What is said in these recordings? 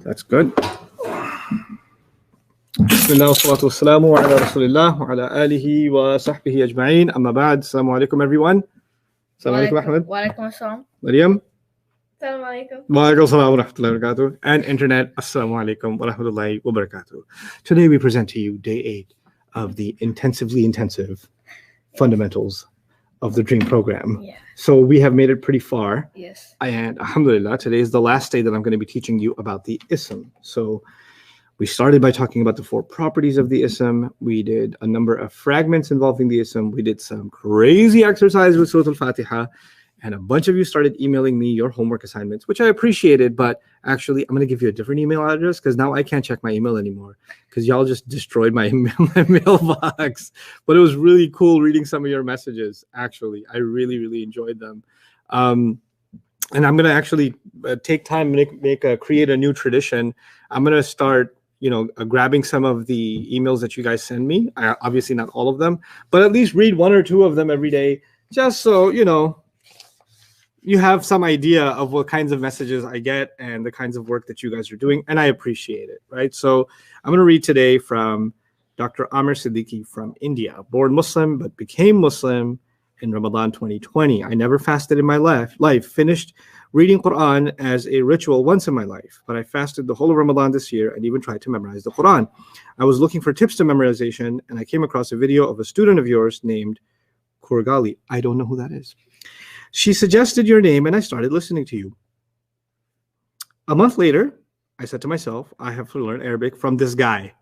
That's good. Bismillah wassalatu wassalamu ala rasulillah wa ala alihi wa sahbihi ajma'in. Amma ba'd. Assalamu alaikum everyone. Assalamu alaikum Ahmed. Wa alaikum assalam. Maryam. Assalamu alaikum. Wa alaikum assalam wa rahmatullahi wa barakatuh. And internet. Assalamu alaikum wa rahmatullahi wa barakatuh. Today we present to you day 8 of the intensively intensive fundamentals of the Dream program. Yeah. So we have made it pretty far. Yes. And alhamdulillah, today is the last day that I'm going to be teaching you about the ism. So we started by talking about the 4 properties of the ism. We did a number of fragments involving the ism. We did some crazy exercise with Surah Al-Fatiha. And a bunch of you started emailing me your homework assignments, which I appreciated. But actually, I'm going to give you a different email address because now I can't check my email anymore because y'all just destroyed my mailbox. But it was really cool reading some of your messages, actually. I really, really enjoyed them. And I'm going to actually take time and create a new tradition. I'm going to start grabbing some of the emails that you guys send me. Obviously not all of them, but at least read 1 or 2 of them every day, just so, you have some idea of what kinds of messages I get and the kinds of work that you guys are doing. And I appreciate it, right? So I'm going to read today from Dr. Amir Siddiqui from India, born Muslim, but became Muslim in Ramadan 2020. I never fasted in my life, finished reading Quran as a ritual once in my life, but I fasted the whole of Ramadan this year and even tried to memorize the Quran. I was looking for tips to memorization and I came across a video of a student of yours named Kurgali. I don't know who that is. She suggested your name and I started listening to you. A month later, I said to myself, I have to learn Arabic from this guy.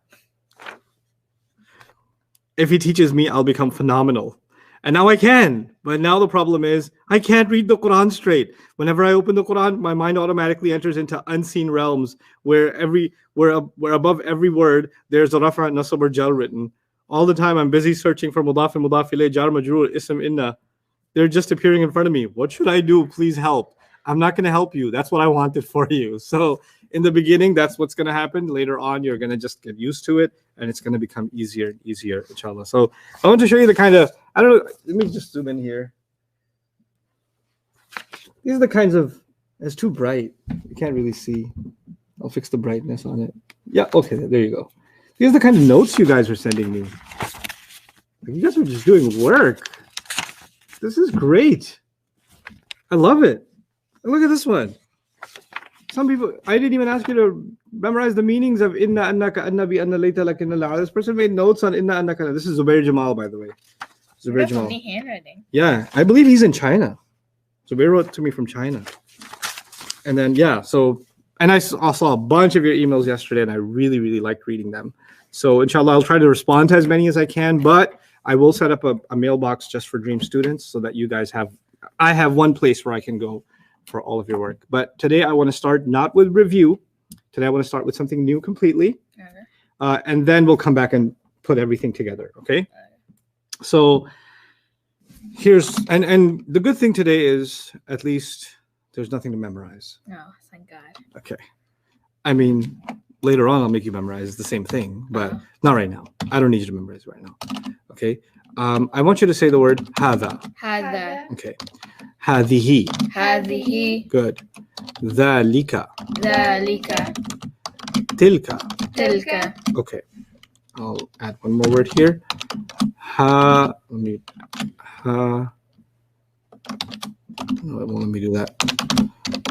If he teaches me, I'll become phenomenal. And now I can. But now the problem is I can't read the Quran straight. Whenever I open the Quran, my mind automatically enters into unseen realms where above every word, there's a rafa, nasab, or jar written. All the time I'm busy searching for mudaf and mudaf ilayh, jar, majroor, ism, inna. They're just appearing in front of me. What should I do? Please help. I'm not going to help you. That's what I wanted for you. So in the beginning, that's what's going to happen. Later on, you're going to just get used to it, and it's going to become easier and easier, inshallah. So I want to show you the kind of, I don't know, let me just zoom in here. These are the kinds of, it's too bright. You can't really see. I'll fix the brightness on it. Yeah, okay, there you go. These are the kind of notes you guys are sending me. You guys are just doing work. This is great. I love it. And look at this one. Some people, I didn't even ask you to memorize the meanings of inna annaka annabi anna layta lakinna la. This person made notes on inna annaka. This is Zubair Jamal, by the way. Zubair Jamal. Funny handwriting. Yeah, I believe he's in China. Zubair wrote to me from China. And then, yeah, so, and I saw a bunch of your emails yesterday, and I really, really liked reading them. So, inshallah, I'll try to respond to as many as I can, but I will set up a mailbox just for Dream students so that you guys I have one place where I can go for all of your work. But today I want to start not with review. Today I want to start with something new completely. Okay. And then we'll come back and put everything together, okay? So here's, and the good thing today is at least there's nothing to memorize. No, thank God. Okay. I mean, later on I'll make you memorize the same thing, but not right now. I don't need you to memorize right now. Okay. I want you to say the word hadha. Hadha. Okay. Hadihi. Hadihi. Good. Dhalika. Dhalika. Tilka. Tilka. Okay. I'll add one more word here. No, it won't let me do that.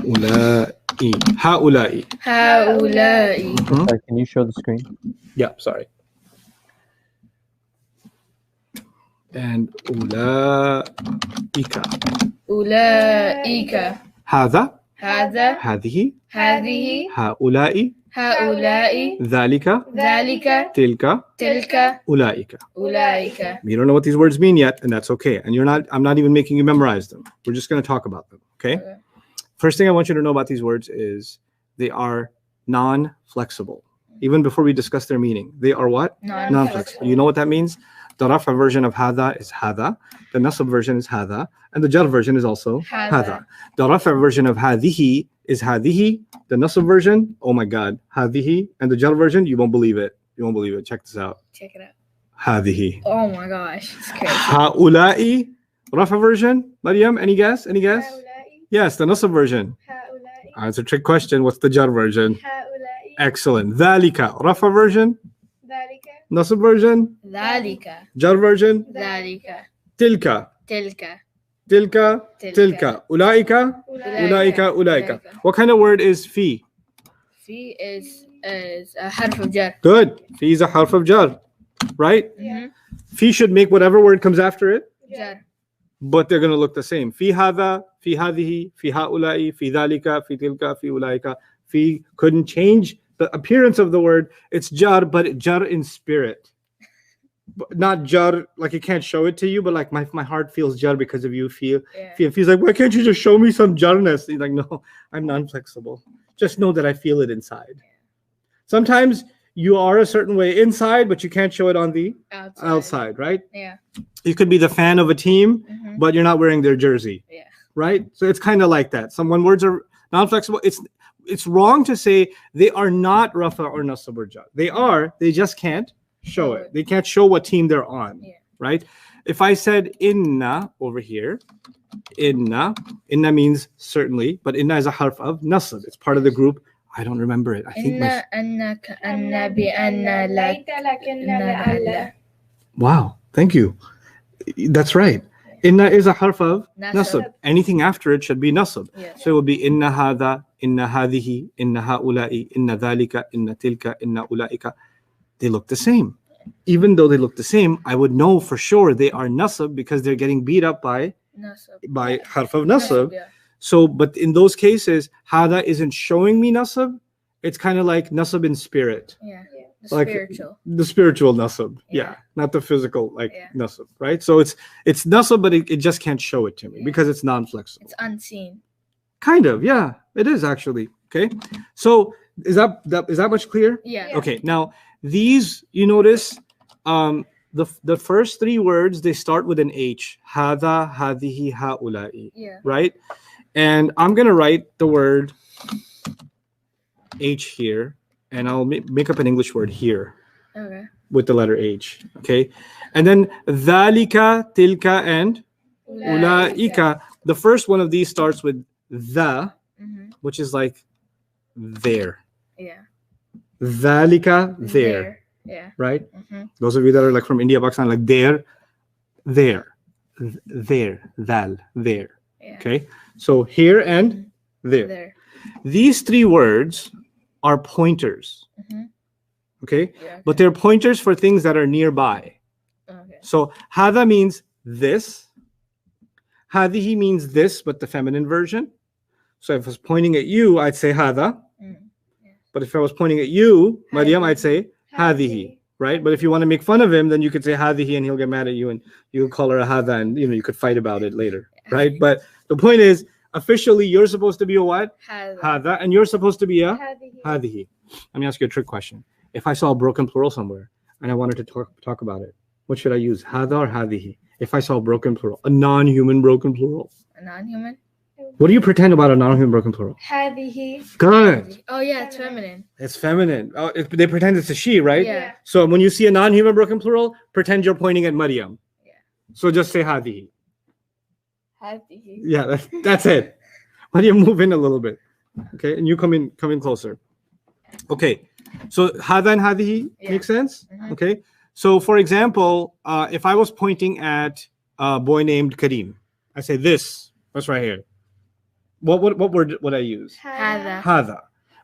Ulai. Haulai. Haulai. Can you show the screen? Yeah, sorry. And ulaika. Ulaika. Hadha. Hadha. Hadihi. Hadihi. Haulai. Haulai. Dhalika. Dhalika. Tilka. Tilka. Ulaika. Ulaika. You don't know what these words mean yet, and that's okay. And I'm not even making you memorize them. We're just going to talk about them, okay? First thing I want you to know about these words is they are non-flexible. Even before we discuss their meaning, they are what? Non-flexible. You know what that means? The rafa version of hadha is hadha. The nasab version is hadha. And the jar version is also hadha. The rafa version of hadihi is hadihi. The nasab version, oh my God, hadihi. And the jar version, you won't believe it. You won't believe it. Check this out. Check it out. Hadihi. Oh my gosh, it's crazy. Haulai, rafa version. Maryam, any guess? Any guess? Haulai. Yes, the nasab version. Haulai. It's a trick question. What's the jar version? Haulai. Excellent. ذلك. Rafa version. ذلك. Nasab version. ذلك Jar version. ذلك Tilka. تلك Tilka. تلك. Tilka. Ulaika. Ulaika. Ulaika. What kind of word is fi? في is a حرف jar. Good. Fi is a harf of jar. Right? Fi should make whatever word comes after it, jar. but they're going to look the same. Fi hadha, fi hadhihi, fi haulai, fi dhalika, fi tilka, fi ulaika. Fi couldn't change the appearance of the word. It's jar, but jar in spirit. But not jar, like it can't show it to you, but like my heart feels jar because of you. Yeah. Feels like, why can't you just show me some jarness? He's like, no, I'm non-flexible. Just know that I feel it inside. Sometimes you are a certain way inside, but you can't show it on the outside, right? Yeah. You could be the fan of a team, Mhm. but you're not wearing their jersey. Yeah. Right? So it's kind of like that. When words are non-flexible, it's wrong to say they are not rafa or nasab or jar. They are, they just can't show it. They can't show what team they're on. Yeah. Right? If I said inna over here, inna means certainly, but inna is a harf of nasab. It's part of the group. I don't remember it. I think إن أن كأن بأن لك لكن إن لعل. Wow, thank you. That's right. Inna is a harf of Nasab. nasab. Anything after it should be nasab. Yes. So it would be inna hadha, inna hadhihi, inna haula'i, inna dhalika, inna tilka, inna ulaika. They look the same. Even though they look the same, I would know for sure they are nasab because they're getting beat up by نصب. harf of nasab. Yeah. So, but in those cases, hadha isn't showing me nasab. It's kind of like nasab in spirit. Yeah. The Like- spiritual. The spiritual nasab, Yeah. not the physical like Yeah. nasab, right? So it's nasab, but it just can't show it to me Yeah. because it's non-flexible. It's unseen. Kind of, yeah, it is actually. Okay, so is that much clear? Yeah. Okay, now these you notice, the first three words they start with an H. Hada, hadihi, haulai, Yeah. right? And I'm gonna write the word H here, and I'll make up an English word here Okay. with the letter H. Okay, and then dhalika, tilka, and ulaika. The first one of these starts with the, Mhm. which is like there. Yeah. Dhalika, there, Yeah. right? Mhm. Those of you that are like from India, Pakistan, like there, there, dhal, there. Yeah. Okay, so here and there. There. These three words are pointers. Mhm. Okay, Yeah. but they're pointers for things that are nearby. Okay. So hada means this. Hadihi means this, but the feminine version. So if I was pointing at you, I'd say hada. Mm. But if I was pointing at you, Maryam, I'd say Hadihi. hadihi. Right? But if you want to make fun of him, then you could say hadihi and he'll get mad at you and you could call her a hada and you could fight about it later. Right? But the point is, officially, you're supposed to be a what? Hada. Hada, and you're supposed to be a هذه. hadihi. Let me ask you a trick question. If I saw a broken plural somewhere and I wanted to talk about it, what should I use? Hada or hadihi? If I saw a broken plural, a non-human broken plural. A non-human. What do you pretend about a non-human broken plural? هذه. Good. Oh yeah, it's feminine. It's feminine. Oh, they pretend it's a she, right? Yeah. So when you see a non-human broken plural, pretend you're pointing at Maryam. Yeah. So just say hadihi. هذه. Yeah, that's it. Maryam, move in a little bit. Okay, and you come in closer. Okay, so hada and hadihi Yeah. makes sense? Mhm. Okay, so for example, if I was pointing at a boy named Kareem, I say this. That's right here. What word would I use? هذا. Hada.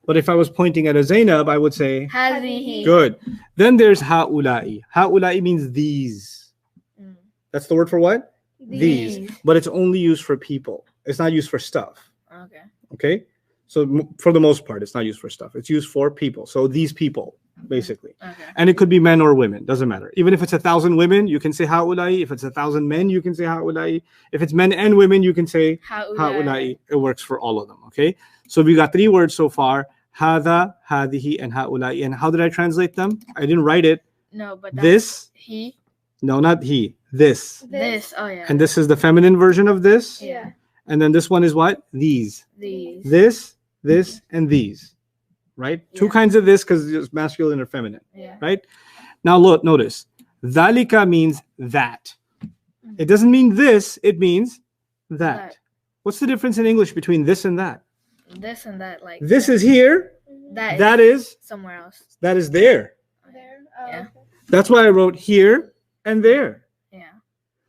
But if I was pointing at a Zainab, I would say هذه. good. Then there's haulai. Haulai means these. Mm. That's the word for what? These. But it's only used for people. It's not used for stuff. Okay. Okay? So for the most part, it's not used for stuff. It's used for people. So these people, basically. Okay. And it could be men or women. Doesn't matter. Even if it's 1,000 women, you can say haulai. If it's 1,000 men, you can say haulai. If it's men and women, you can say haulai. It works for all of them. Okay? So we got three words so far. Hada, hadihi, and haulai. And how did I translate them? I didn't write it. No, but This. he. No, not he. This. This. Oh yeah. And this is the feminine version of this. Yeah. And then this one is what? These. These. This, and these. Right? Two Yeah. kinds of this because it's masculine or feminine. Yeah. Right? Now look, notice. Dhalika means that. It doesn't mean this, it means that. That. What's the difference in English between this and that? This and that, like. This is here, That is somewhere else. that is there. There. Oh, Yeah. okay. That's why I wrote here and there. Yeah.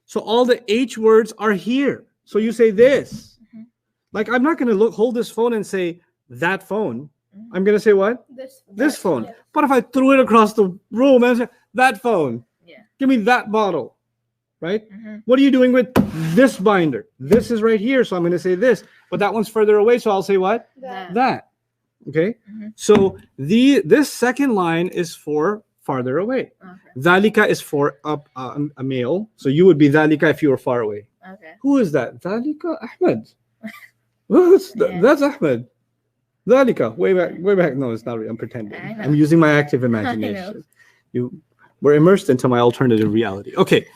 So all the H words are here. So you say this. Mhm. Like I'm not going to hold this phone and say that phone. Mhm. I'm going to say what? This phone. Yeah. But if I threw it across the room and say that phone, Yeah. give me that bottle, right? Mm-hmm. What are you doing with this binder? This is right here, so I'm going to say this. But that one's further away, so I'll say what? That. That. Okay. Mhm. So this second line is for farther away. Okay. Dhalika is for a male. So you would be dhalika if you were far away. Okay. Who is that? Dhalika Ahmed. Yeah. That's Ahmed. Dhalika. Way back. No, it's not real. I'm pretending. I know. I'm using my active imagination. We're immersed into my alternative reality. Okay.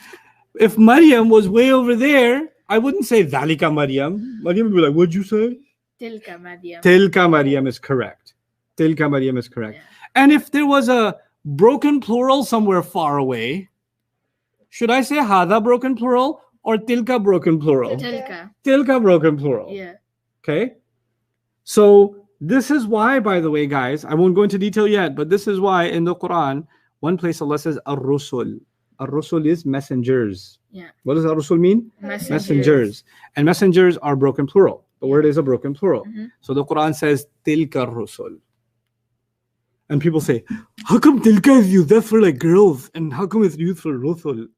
If Maryam was way over there, I wouldn't say Dhalika Maryam. Maryam would be like, what'd you say? Tilka Maryam. Tilka Maryam is correct. Tilka Maryam is correct. Yeah. And if there was a broken plural somewhere far away, should I say Hada broken plural or Tilka broken plural? Tilka. Tilka broken plural. Yeah. Okay. So this is why, by the way, guys, I won't go into detail yet, but this is why in the Quran, one place Allah says Ar-Rusul. Ar-Rusul is messengers. Yeah. What does Ar-Rusul mean? Messengers. And messengers are broken plural. The word is a broken plural. Mhm. So the Quran says Tilka Rusul. And people say, how come Tilka is used? That's for like girls. And how come it's used for Rusul?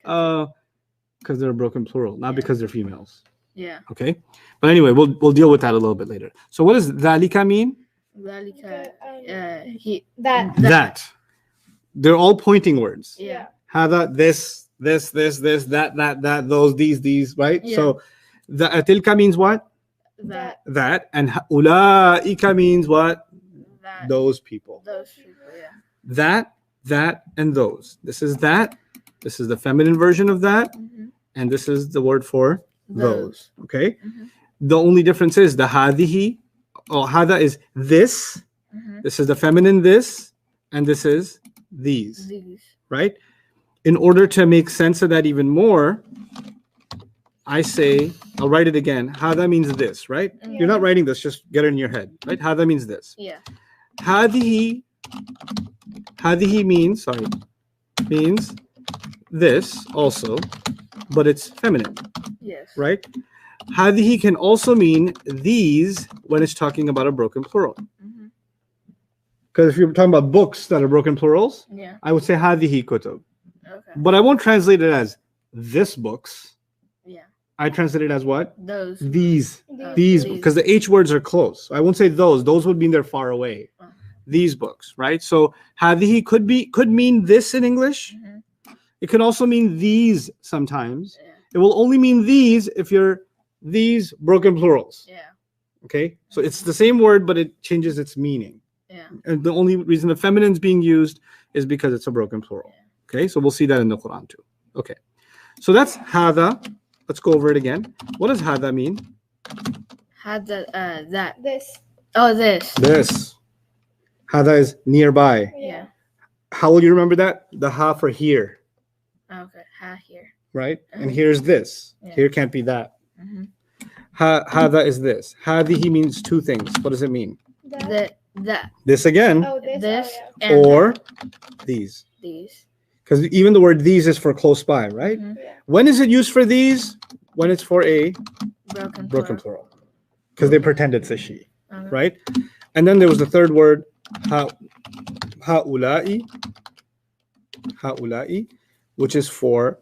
Because they're a broken plural, not Yeah. because they're females. Yeah. Okay. But anyway, we'll deal with that a little bit later. So what does Dhalika mean? Dhalika. Okay, That. That. They're all pointing words. Yeah. Hada, this, that, those, these, right? Yeah. So the Tilka means what? That. That. And Ulaika means what? That. Those people. Those people. Yeah. That, and those. This is that. This is the feminine version of that. Mhm. And this is the word for those. Okay. Mhm. The only difference is the hadihi, or hada is this. Mhm. This is the feminine this, and this is these, These. right? In order to make sense of that even more, I say, I'll write it again. Hada means this, right? Yeah. You're not writing this, just get it in your head, right? Hada means this. Yeah. Hadihi means this also, but it's feminine, Yes. right? Hadihi can also mean these when it's talking about a broken plural. Mhm. Because if you're talking about books that are broken plurals, Yeah. I would say hadihi kutub. Okay. But I won't translate it as this books. Yeah. I translate it as what? Those. These. Oh, These, these. because the H words are close. I won't say those. Those would mean they're far away. Oh. These books, right? So hadihi could mean this in English. Mhm. It can also mean these sometimes. Yeah. It will only mean these if you're these broken plurals. Yeah. Okay? So it's the same word, but it changes its meaning. Yeah. And the only reason the feminine is being used is because it's a broken plural. Okay? So we'll see that in the Quran too. Okay. So that's hada. Let's go over it again. What does hada mean? Had that. This. Oh, this. This. Hada is nearby. Yeah. How will you remember that? The ha for here, Okay. Ha here. right? And here's this. Yeah. Here can't be that. Mm-hmm. Hada is this. Hadihi means two things. What does it mean? That. This again, Oh, this. This. Oh, yeah. And or these. these. Because even the word these is for close by, right? Mhm. Yeah. When is it used for these? When it's for a Broken. broken plural. plural. Because they pretend it's a she, Okay. right? And then there was the third word, ha'ula'i,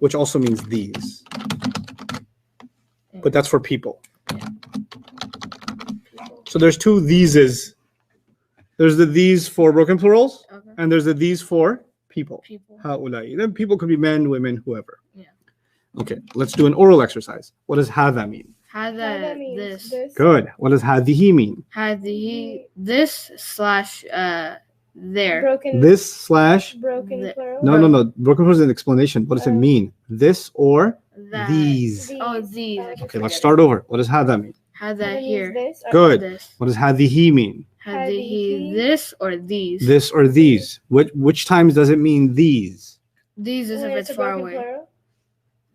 which also means these. But that's for people. Yeah. So there's two theses. There's the these for broken plurals, Okay. and there's the these for people. People. Ha'ula'i. Then people could be men, women, whoever. Yeah. Okay, let's do an oral exercise. What does hadha mean? Had That means this. Good. What does hadihi mean? Had the this slash there. Broken. This slash. Broken The- plural. No. Broken plural is an explanation. What does it mean? This or That. these. Oh, these. Okay, let's start over. What does hadha mean? Had That that means here. This or Good. This. What does hadihi mean? Had the Hadihi. this or these. This or these. Which times does it mean these? These is When if it's a far broken away. plural.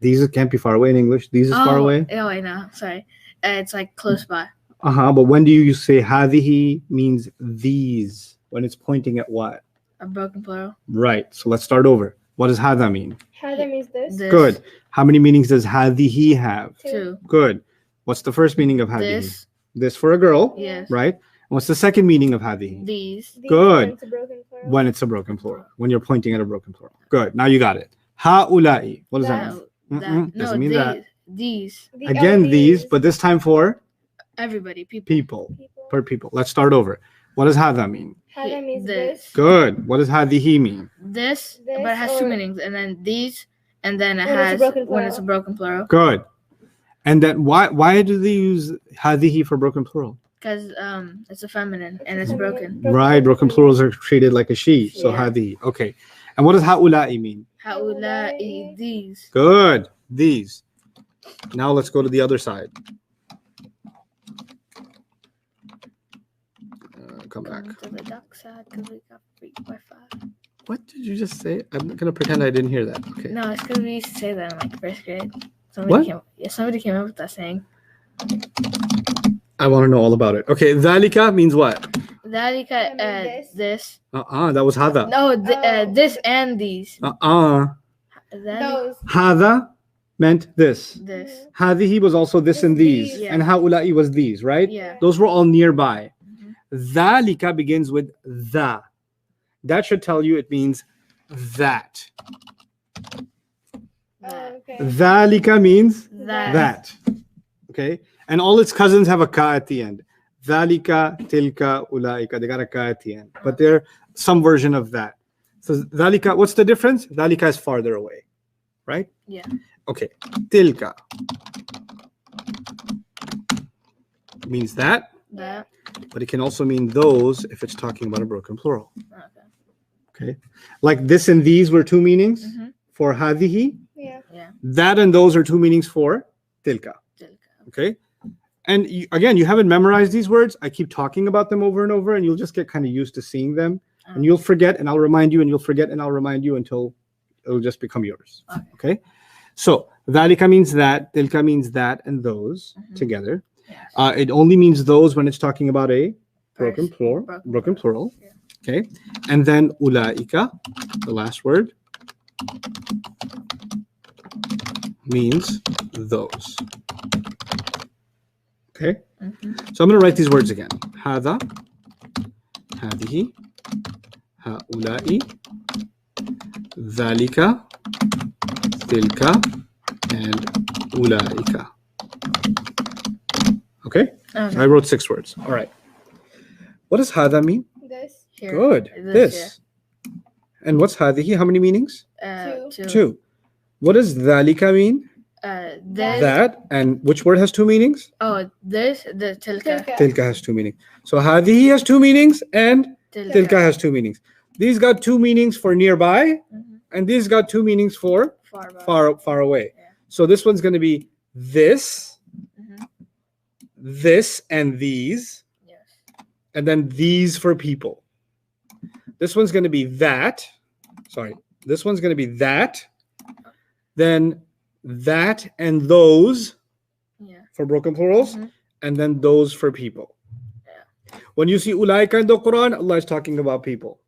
These can't be far away in English. These is far away. Oh, I know. Sorry. It's like close by. But when do you say hadihi means these? when it's pointing at what? A broken plural. Right. So let's start over. What does hada mean? Hada means this. This. Good. How many meanings does hadihi have? Two. Good. What's the first meaning of hadihi? This. This for a girl, Yes. right? And what's the second meaning of hadihi? These. These Good. when it's a broken plural. When it's a broken plural. When you're pointing at a broken plural. Good. Now you got it. Haula'i. What does that mean? That. Doesn't No. mean that. These. Again, these, but this time for Everybody. People. people. People. Per people. Let's start over. What does hada mean? Hada means This. this. Good. What does hadihi mean? This. This But it has two or- meanings, and then these, and then it When it's a has broken when it's a plural. broken plural. Good. And then why do they use hadihi for broken plural? Because it's a feminine and it's broken. Right. Broken plurals are treated like a she. So Yeah. hadihi. Okay. And what does haula'i mean? Haula'i. These. Good. These. Now let's go to the other side. Come back. Come to the dark side because we got free Wi-Fi. What did you just say? I'm gonna pretend I didn't hear that. Okay. No, it's because we used to say that in like first grade. What? Somebody came up with that saying. I want to know all about it. Okay. Dhalika means what? Dhalika, I mean this. That was hada. No, Oh. this and these. Those. Hada meant this. This. Hadihi was also this and these. Yeah. And haula'i was these, right? Yeah. Those were all nearby. Mhm. Dhalika begins with the. That should tell you it means that. That. Okay. Dhalika means That. that. Okay? And all its cousins have a ka at the end. Dhalika, tilka, ulaika. They got a ka at the end. But they're some version of that. So dhalika, what's the difference? Dhalika is farther away. Right? Yeah. Okay. Tilka means that, That. but it can also mean those if it's talking about a broken plural. Okay. Okay. Like this and these were two meanings Mhm. for hadihi. Yeah. Yeah. That and those are two meanings for tilka. Dhalika. Okay. And again, you haven't memorized these words. I keep talking about them over and over, and you'll just get kind of used to seeing them. And you'll forget, and I'll remind you, and you'll forget, and I'll remind you until it'll just become yours. Okay. So dhalika means that, tilka means that, and those Mhm. together. Yes. It only means those when it's talking about a broken First, plural. Broken plural. Yeah. Okay. And then ulaika, the last word, means those. Okay. Mhm. So I'm going to write these words again. Hada, hadihi, haula'i, dhalika, tilka, and ulaika. Okay? Okay. I wrote 6 words. All right. What does hada mean? This. Here. Good. This. And what's hadihi? How many meanings? Two. 2. What does dhalika mean? This. That. And which word has 2 meanings? Oh, this. The tilka. Tilka. Tilka has 2 meanings. So hadihi has 2 meanings and tilka has 2 meanings. These got 2 meanings for nearby, Mhm. and these got 2 meanings for Far. far away. Yeah. So this one's going to be this, Mhm. this, and these, Yes. and then these for people. This one's going to be that. Sorry. This one's going to be that. Then that and those Yeah. for broken plurals, Mhm. and then those for people. Yeah. When you see ulaika in the Quran, Allah is talking about people.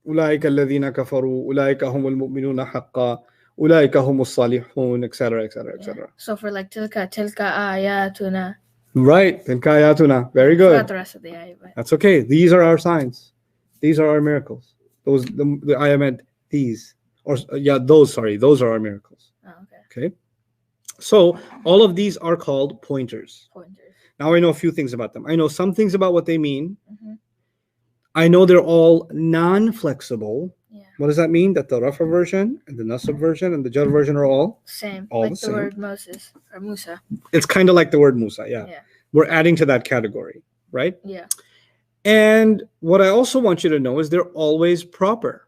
Ulaika alladhina kafaru, ulaika humul mu'minuna haqqa, ulaika humus salihun, etc., etc., Yeah. etc. So for like tilka ayatuna. Right. Tilka ayatuna. Very Forgot good. the rest of the ayah, but That's okay. These are our signs. These are our miracles. Those the ayah meant these. Or those, sorry. Those are our miracles. oh, okay. Okay. So all of these are called pointers. Pointers. Now I know a few things about them. I know some things about what they mean. Mhm. I know they're all non-flexible. Yeah. What does that mean? That the Rafa version and the Nasab version and the Jar version are all? Same. All like the the same. word Moses or Musa. It's kind of like the word Musa. Yeah. Yeah. We're adding to that category, right? Yeah. And what I also want you to know is they're always proper.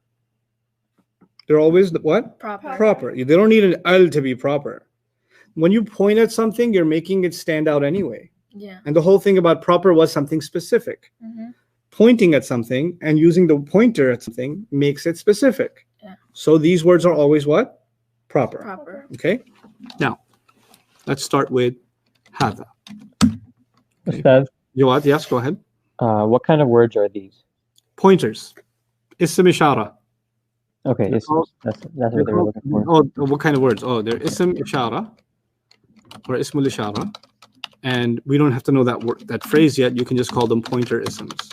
They're always what? Proper. Proper. They don't need an al to be proper. When you point at something, you're making it stand out anyway. Yeah. And the whole thing about proper was something specific. Mhm. Pointing at something and using the pointer at something makes it specific. Yeah. So these words are always what? Proper. Proper. Okay. Now, let's start with hada. Ustad, Jawad, yes, go ahead. what kind of words are these? Pointers. Ism ishara. Okay, They're called- that's what they were looking for. Oh, what kind of words? Oh, they're ism ishara or ismul ishara. And we don't have to know that word, that phrase yet. You can just call them pointer isms,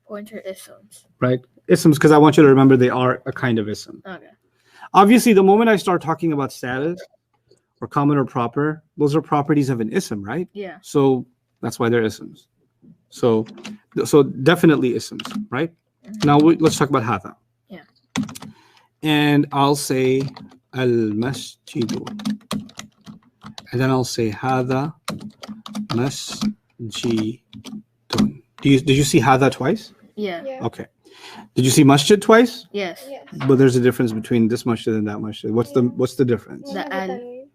Pointer isms. right? Isms, because I want you to remember they are a kind of ism. Okay. Obviously, the moment I start talking about status or common or proper, those are properties of an ism, right? Yeah. So that's why they're isms. So definitely isms, right? Now let's talk about hadha. Yeah. And I'll say al-masjidu. And then I'll say hadha masjidun. Did you see hadha twice? Yeah. Yeah. Okay. Did you see masjid twice? Yes. Yes. But there's a difference between this masjid and that masjid. What's the difference? One The has a al. tanween.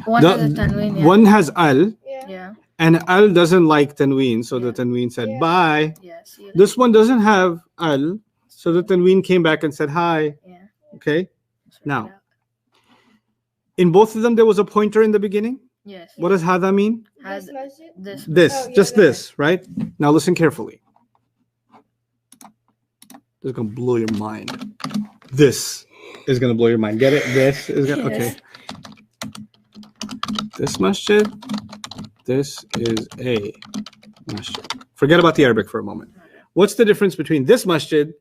One The- has a tanween. Yeah. One has al, Yeah. Yeah. and al doesn't like tanween, so the Yeah. tanween said Yeah. bye. Yeah. See you This one doesn't have al, so the tanween came back and said hi. later. Yeah. Okay. Sort Now. it out. In both of them, there was a pointer in the beginning. Yes. What does hadha mean? Has This masjid. this. This, Oh, yeah, just that. this, right? Now listen carefully. This is gonna blow your mind. This is gonna blow your mind. Get it? This is gonna okay. Yes. This masjid. This is a masjid. Forget about the Arabic for a moment. What's the difference between this masjid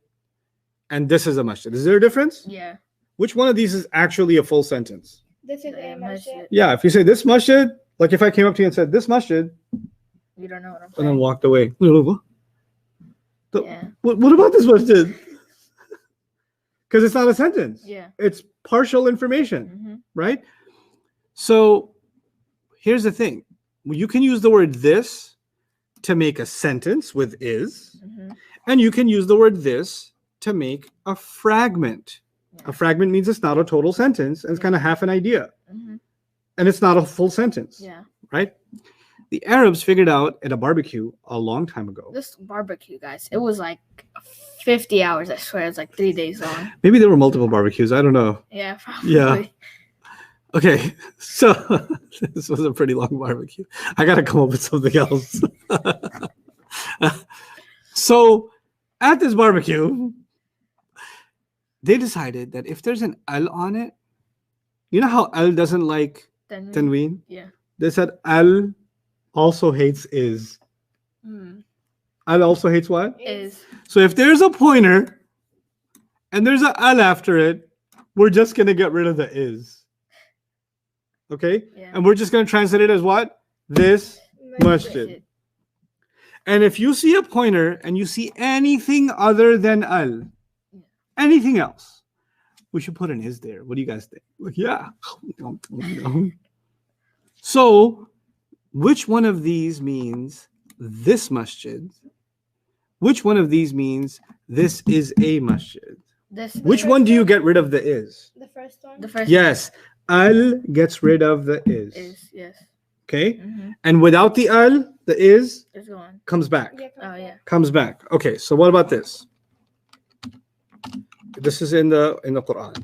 and this is a masjid? Is there a difference? Yeah. Which one of these is actually a full sentence? This is Yeah, a masjid. masjid. Yeah, if you say this masjid, like if I came up to you and said this masjid You don't know what I'm and then saying. walked away. What, Yeah. what about this masjid? Because it's not a sentence. Yeah. It's partial information, Mm-hmm. right? So here's the thing. You can use the word this to make a sentence with is, Mm-hmm. and you can use the word this to make a fragment. Yeah. A fragment means it's not a total sentence, and it's kind of half an idea, Mm-hmm. and it's not a full sentence, Yeah. right? The Arabs figured out at a barbecue a long time ago. This barbecue, guys, it was like 50 hours. I swear, it's like 3 days long. Maybe there were multiple barbecues. I don't know. Yeah. Probably. Yeah. Okay, so this was a pretty long barbecue. I got to come up with something else. So at this barbecue, they decided that if there's an al on it, you know how al doesn't like Then tanween? yeah. They said al also hates is. Mm. Al also hates what? Is So if there's a pointer and there's an al after it, we're just going to get rid of the is. Okay? yeah. And we're just going to translate it as what? This masjid. And if you see a pointer and you see anything other than al, anything else, we should put an is there. What do you guys think? Like, yeah. So, which one of these means this masjid? Which one of these means this is a masjid? This. Which one do you get rid of the is? The first one. The first. Yes, al gets rid of the is. Is yes. Okay? Mm-hmm. And without the al, the is It's going. comes back. Yeah, Oh yeah. Comes back. Okay, so what about this? This is in the Quran.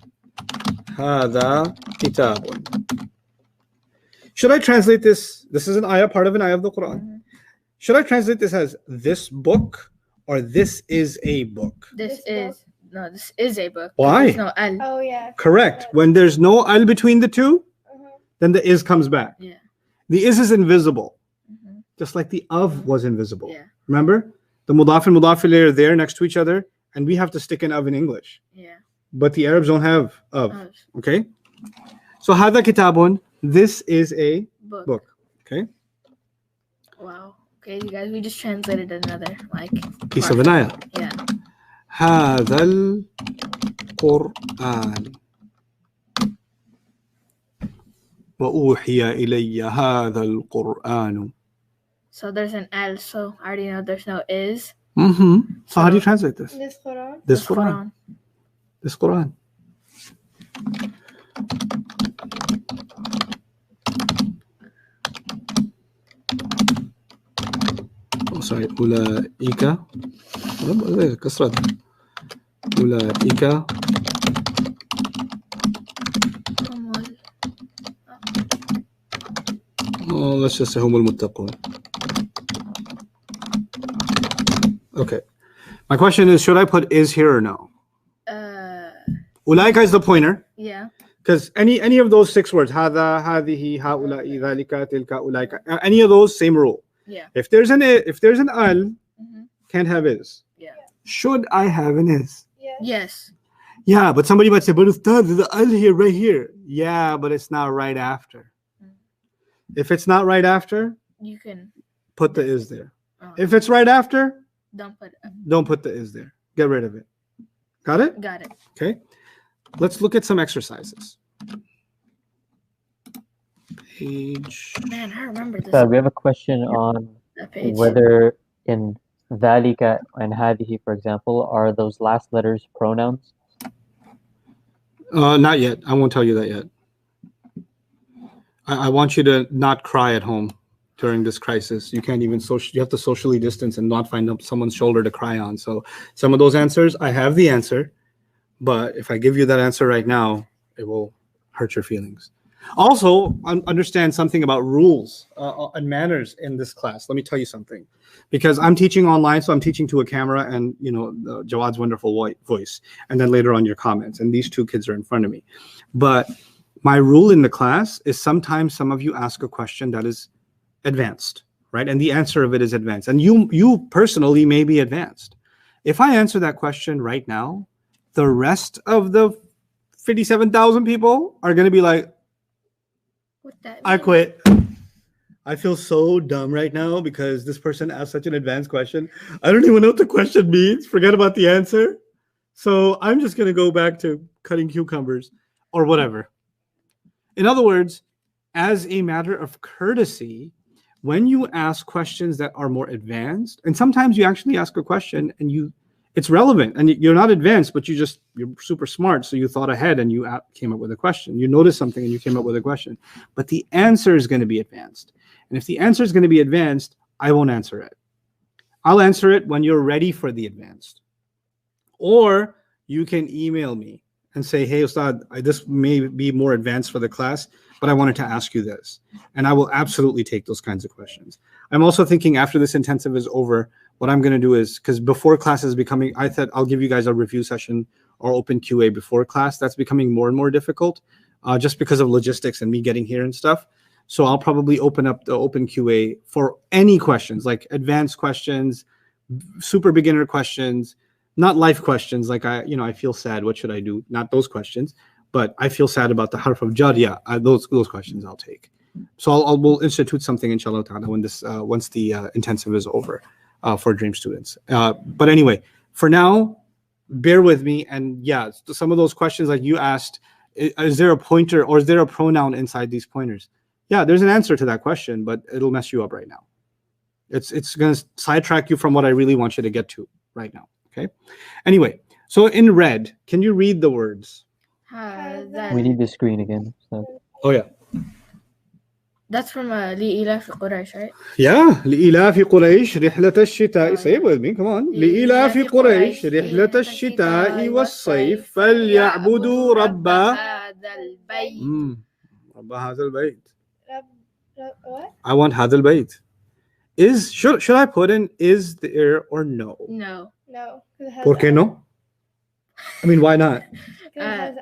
هذا كتاب. Should I translate this? This is an ayah, part of an ayah of the Quran. Mhm. Should I translate this as this book or this is a book? This This is no. This is a book. Why? There's no al. Oh yeah. Correct. When there's no al between the two, Uh-huh. then the is comes back. Yeah. The is invisible, Mm-hmm. just like the of was invisible. Yeah. Remember? The mudaf and mudaf ilayh are there next to each other, and we have to stick an of in English. Yeah. But the Arabs don't have of. Oh, Okay? So hadha kitabun, this is a book. book. Okay? Wow. Okay, you guys, we just translated another like Piece of an ayah. yeah. هذا القرآن وأوحي إلي هذا القرآن. So there's an al. So I already know there's no is. So how do you translate this? This Quran. This Quran. This Quran. Oh, sorry. أولئك كسرت. أولئك let's just say هم المتقون. Okay. My question is, should I put is here or no? Ulaika is the pointer. Yeah. Because any of those 6 words, هذا, هذه, هؤلاء, ذلك, تلك, أولئك, any of those, same rule. Yeah. If there's an al, Mm-hmm. can't have is. Yeah. Should I have an is? Yes. Yes. Yeah, but somebody might say, but Ustad, there's the al here, right here. Yeah, but it's not right after. If it's not right after, You can. put the is there. Oh, If it's right after, don't put. don't put the is there. Get rid of it. Got it? Got it. Okay. Let's look at some exercises. Page. Man, I remember this. We have a question on That page. whether in dhalika and hadihi, for example, are those last letters pronouns? Not yet. I won't tell you that yet. I want you to not cry at home during this crisis. You can't even you have to socially distance and not find someone's shoulder to cry on. So some of those answers, I have the answer, but if I give you that answer right now, it will hurt your feelings. Also, understand something about rules and manners in this class. Let me tell you something, because I'm teaching online, so I'm teaching to a camera and Jawad's wonderful voice, and then later on your comments. And these 2 kids are in front of me. But my rule in the class is sometimes some of you ask a question that is advanced, right? And the answer of it is advanced. And you personally may be advanced. If I answer that question right now, the rest of the 57,000 people are going to be like, What that I means? quit. I feel so dumb right now because this person asked such an advanced question. I don't even know what the question means. Forget about the answer. So I'm just going to go back to cutting cucumbers or whatever. In other words, as a matter of courtesy, when you ask questions that are more advanced, and sometimes you actually ask a question and it's relevant and you're not advanced, but you're super smart. So you thought ahead and you came up with a question. You noticed something and you came up with a question, but the answer is going to be advanced. And if the answer is going to be advanced, I won't answer it. I'll answer it when you're ready for the advanced. Or you can email me and say, hey, Ustad, this may be more advanced for the class, but I wanted to ask you this. And I will absolutely take those kinds of questions. I'm also thinking after this intensive is over, what I'm going to do is, because before class is becoming, I thought I'll give you guys a review session or open QA before class. That's becoming more and more difficult just because of logistics and me getting here and stuff. So I'll probably open up the open QA for any questions, like advanced questions, super beginner questions, not life questions. Like I feel sad. What should I do? Not those questions, but I feel sad about the harf of jar. Yeah, those questions I'll take. So we'll institute something inshallah ta'ala when this once the intensive is over for Dream students. But anyway, for now, bear with me. And yeah, some of those questions like you asked, is there a pointer or is there a pronoun inside these pointers? Yeah, there's an answer to that question, but it'll mess you up right now. It's going to sidetrack you from what I really want you to get to right now. Okay. Anyway, so in red, can you read the words? We need the screen again. So. Oh yeah. That's from لإيلاف قريش, right? Yeah. لإيلاف قريش رحلة الشتاء. Say it with me. Come on. لإيلاف قريش رحلة الشتاء والصيف فليعبدوا رب هذا البيت. رب هذا البيت. What? I want هذا البيت. Should I put in is there or no? No. No. 'Cause it has ¿Por qué no? I mean, why not? Because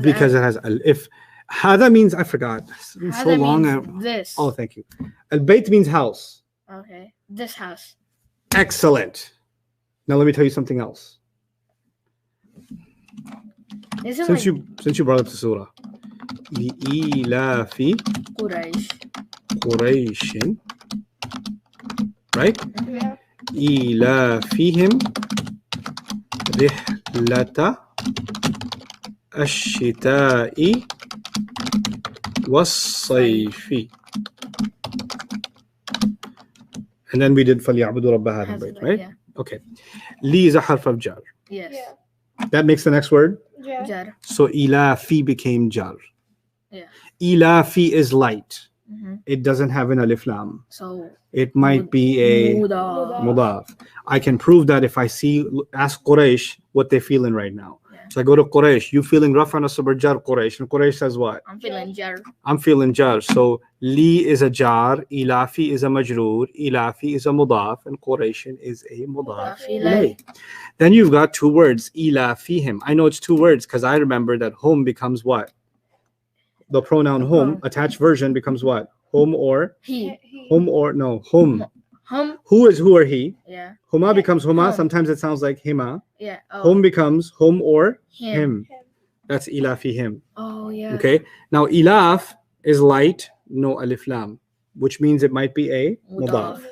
Because it it has al. has al. If hada means, I forgot. It's been so Hada long. means this. Oh, thank you. Al bayt means house. Okay. This house. Excellent. Now let me tell you something else. Is it Since like you brought up the surah, لإيلاف قريش? قريش, right? Yeah. إيلافهم رحلة الشتاء والصيف. And then we did فليعبدوا رب هذا البيت, right? Yeah. Okay. لي is a harf of jar. Yes. Yeah. That makes the next word. Yeah. Jar. So إيلافي became jar. Yeah. إيلافي is light. Mm-hmm. It doesn't have an alif lam. So It might be a Mudaf. mudaf. I can prove that if I ask Quraysh what they're feeling right now. Yeah. So I go to Quraysh. You feeling rafa nasab or jar Quraysh? And Quraysh says what? I'm feeling jar. I'm feeling jar. So li is a jar, ilafi is a majroor, ilafi is a mudaf, and Quraysh is a mudaf ilayh. Then you've got two words, ilafihim. I know it's two words because I remember that hum becomes what? The pronoun hum, attached version becomes what? Hum or? He. Hum or? No, hum. Hum. Who is who or he? Yeah. Huma becomes huma. Hum. Sometimes it sounds like hima. Yeah. Oh. Hum becomes hum or Him. him. That's ilafihim. Oh yeah. Okay. Now ilaf is light, no alif lam, which means it might be a mudaf.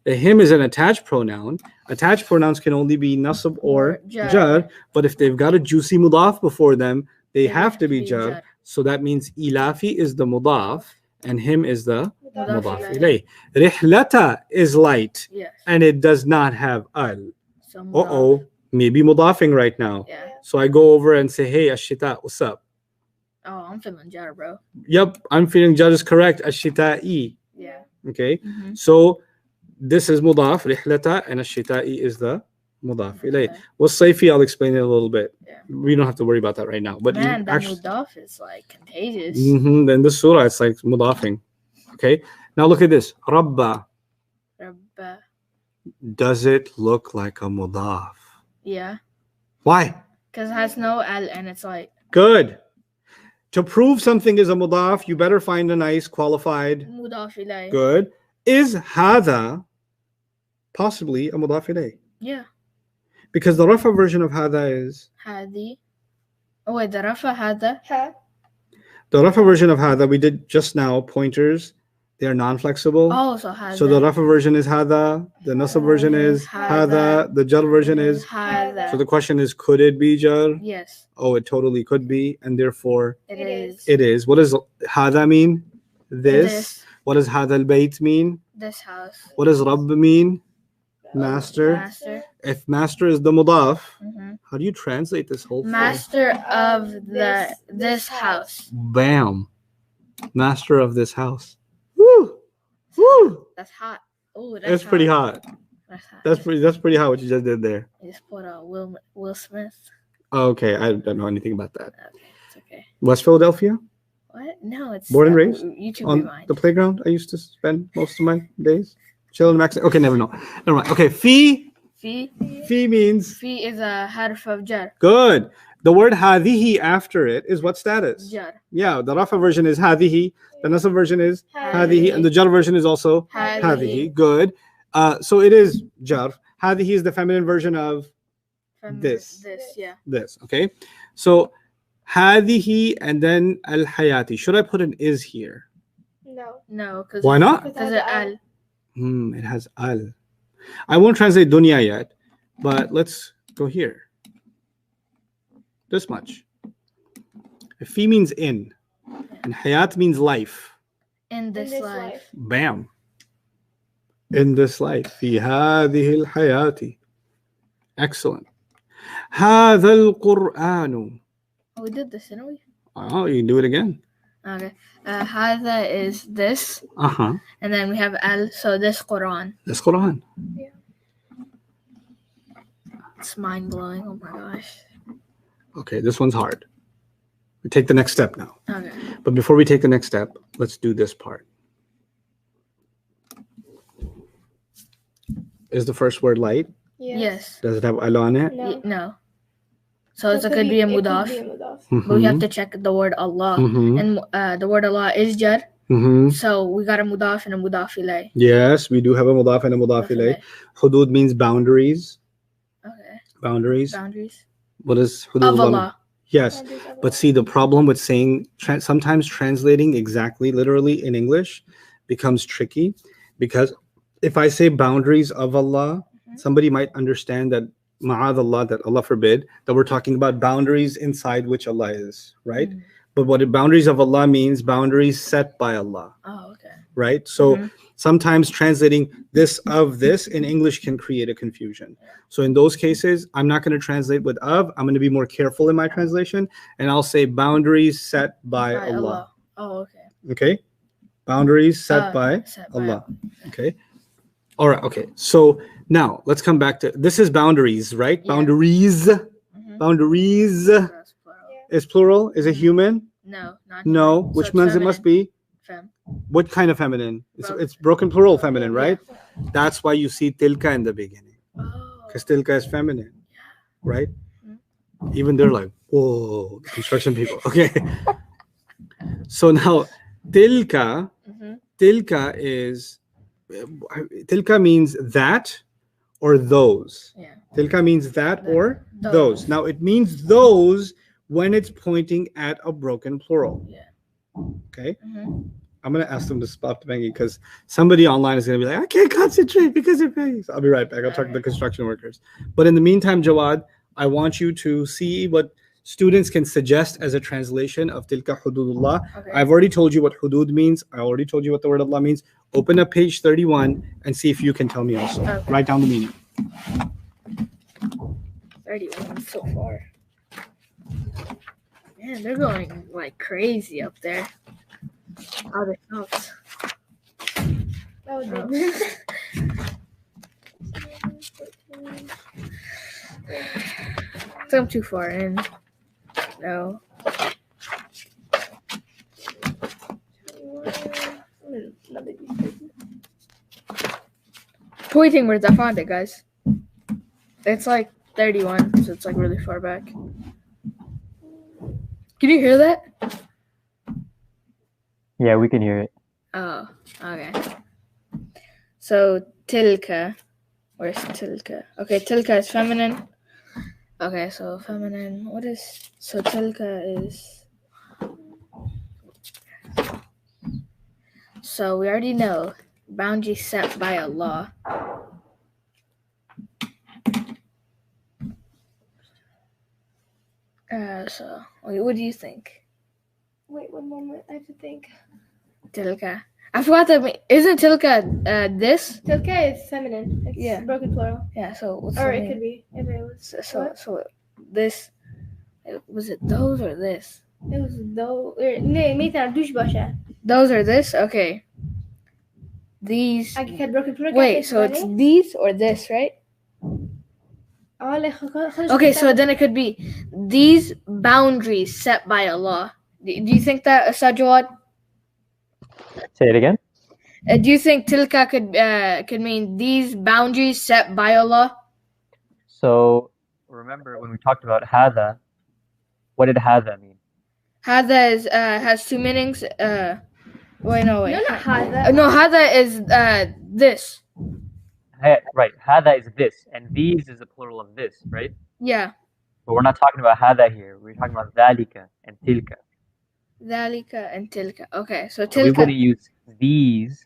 The him is an attached pronoun. Attached pronouns can only be nasab or jar, but if they've got a juicy mudaf before them, they have to be jar. So that means ilafi is the mudaf and him is the mudaf ilayh. Rihlata is light Yes. and it does not have al. So Maybe mudafing right now. Yeah. So I go over and say, hey, ashita, what's up? Oh, I'm feeling jar, bro. Yep, I'm feeling jar is correct. Ashita'i. Yeah. Okay. Mm-hmm. So this is mudaf, rihlata, and ashita'i is the mudaf ilayh. Okay. Wasayfi, I'll explain it a little bit. Yeah. We don't have to worry about that right now. But Man, that actually, mudaf is like contagious. then this surah, it's like mudafing. Okay. Now look at this. Rabba. Rabba. Does it look like a mudaf? Yeah. Why? Because it has no L and it's like Good. To prove something is a mudaf, you better find a nice qualified. mudaf ilayh. Good. Is hada possibly a mudaf ilayh? Yeah. Because the rafa version of hada is Hadi. Oh wait, the rafa hada. Ha. the rafa version of hada we did just now. Pointers, they are non-flexible. Oh, so hada. So the rafa version is hada, the nasab version is hada, the jar version is. hada. So the question is, could it be jar? Yes, Oh, it totally could be, and therefore it is. it is. What does hada mean? This. What does hada al-bayt mean? This house. What does rabb mean? Master. Master. If master is the mudaf, Mm-hmm. how do you translate this whole thing? Master of this house. Bam. Master of this house. Woo! Woo! That's hot. Oh, That's pretty hot. That's hot. That's pretty hot what you just did there. You just put Will Smith. Okay, I don't know anything about that. Okay, it's okay. West Philadelphia? What? No, it's Born and raised YouTube On Rewind. the playground I used to spend most of my days. Chilling max. Okay, never mind. Okay, fi. Fi. Fi means Fi is a harf of jar. good. The word hadihi after it is what status? Jar. Yeah, the rafa version is hadihi, the nasab version is hadihi, and the jar version is also hadihi. Good. So it is jar. Hadihi is the feminine version of From This. yeah. this. Okay. So hadihi and then al hayati. Should I put an is here? No. No, because Why not? Because it al. It has al. I won't translate dunya yet, but let's go here. This much. If fi means in, and hayat means life. In this life. Bam. In this life. في هذه الحياة. Excellent. هذا القرآن. Oh, we did this, didn't we? Oh, you can do it again. Okay. Hada is this, and then we have al. So this Quran. This Quran. It's mind blowing. Oh my gosh. Okay, this one's hard. We take the next step now. Okay. But before we take the next step, let's do this part. Is the first word light? Yes. Does it have al on it? No. No. So it could be a mudaf, but we have to check the word Allah, and the word Allah is jar. So we got a mudaf and a mudaf ilayh. Yes, we do have a mudaf and a mudaf ilayh. Hudud means boundaries. Okay. Boundaries. Boundaries. What is hudud? Of Allah. Yes, but see, the problem with saying sometimes translating exactly literally in English becomes tricky, because if I say boundaries of Allah, somebody might understand that ma'ad Allah, that Allah forbid, that we're talking about boundaries inside which Allah is, right? But what boundaries of Allah means, boundaries set by Allah. Oh, okay. Right? So sometimes translating this of this in English can create a confusion. So in those cases, I'm not going to translate with of. I'm going to be more careful in my translation, and I'll say boundaries set by Allah. Oh, okay. Okay? Boundaries set by Allah. Okay? All right. Okay. So now let's come back to this is boundaries, right? Yeah. Boundaries. Boundaries. Right. is plural? Is it human? No, not No. human. So Which it's means it must be? Fem. What kind of feminine? Broken. It's broken plural feminine, right? That's why you see tilka in the beginning. Oh. Because tilka is feminine, right? Even they're like, whoa, the construction people. Okay. So now tilka is, tilka means that or those. Yeah. Tilka means that or those. Now it means those when it's pointing at a broken plural. Yeah. Okay. I'm gonna ask them to stop the banging because somebody online is gonna be like, I can't concentrate because it bangs. I'll be right back. I'll talk to the construction workers. But in the meantime, Jawad, I want you to see what students can suggest as a translation of tilka hududullah. Okay. I've already told you what hudud means. I already told you what the word Allah means. Open up page 31 and see if you can tell me also. Okay. Write down the meaning. 31 so far. Man, they're going like crazy up there. Oh, they stopped. Oh, I'm too far in. No. Pointing where I found it, guys. It's like 31, so it's like really far back. Can you hear that? Yeah, we can hear it. Oh, okay. So tilka, where's tilka? Okay, tilka is feminine. Okay, so feminine. What is so tilka is? So we already know boundary set by Allah. So what do you think? Wait 1 moment. I have to think. Tilka. I forgot that. Isn't tilka this? Tilka is feminine. It's Yeah. broken plural. Yeah. So what's Or the it name? could be if it was. So this. Was it those or this? It was though. مثلا دوش باشه. Those are this. Okay. These. I had broken plural. Wait. So it's these or this, right? Okay. So then it could be these boundaries set by Allah. Do you think that, Sajwad? Say it again. Do you think tilka could mean these boundaries set by Allah? So remember when we talked about hada, what did hada mean? Hada is has two meanings. Wait. No, not hada. No, hada is this. Right, hada is this, and these is a plural of this, right? Yeah. But we're not talking about hada here. We're talking about dhalika and tilka. Dhalika and tilka. Okay, so So we tilka. wouldn't use these.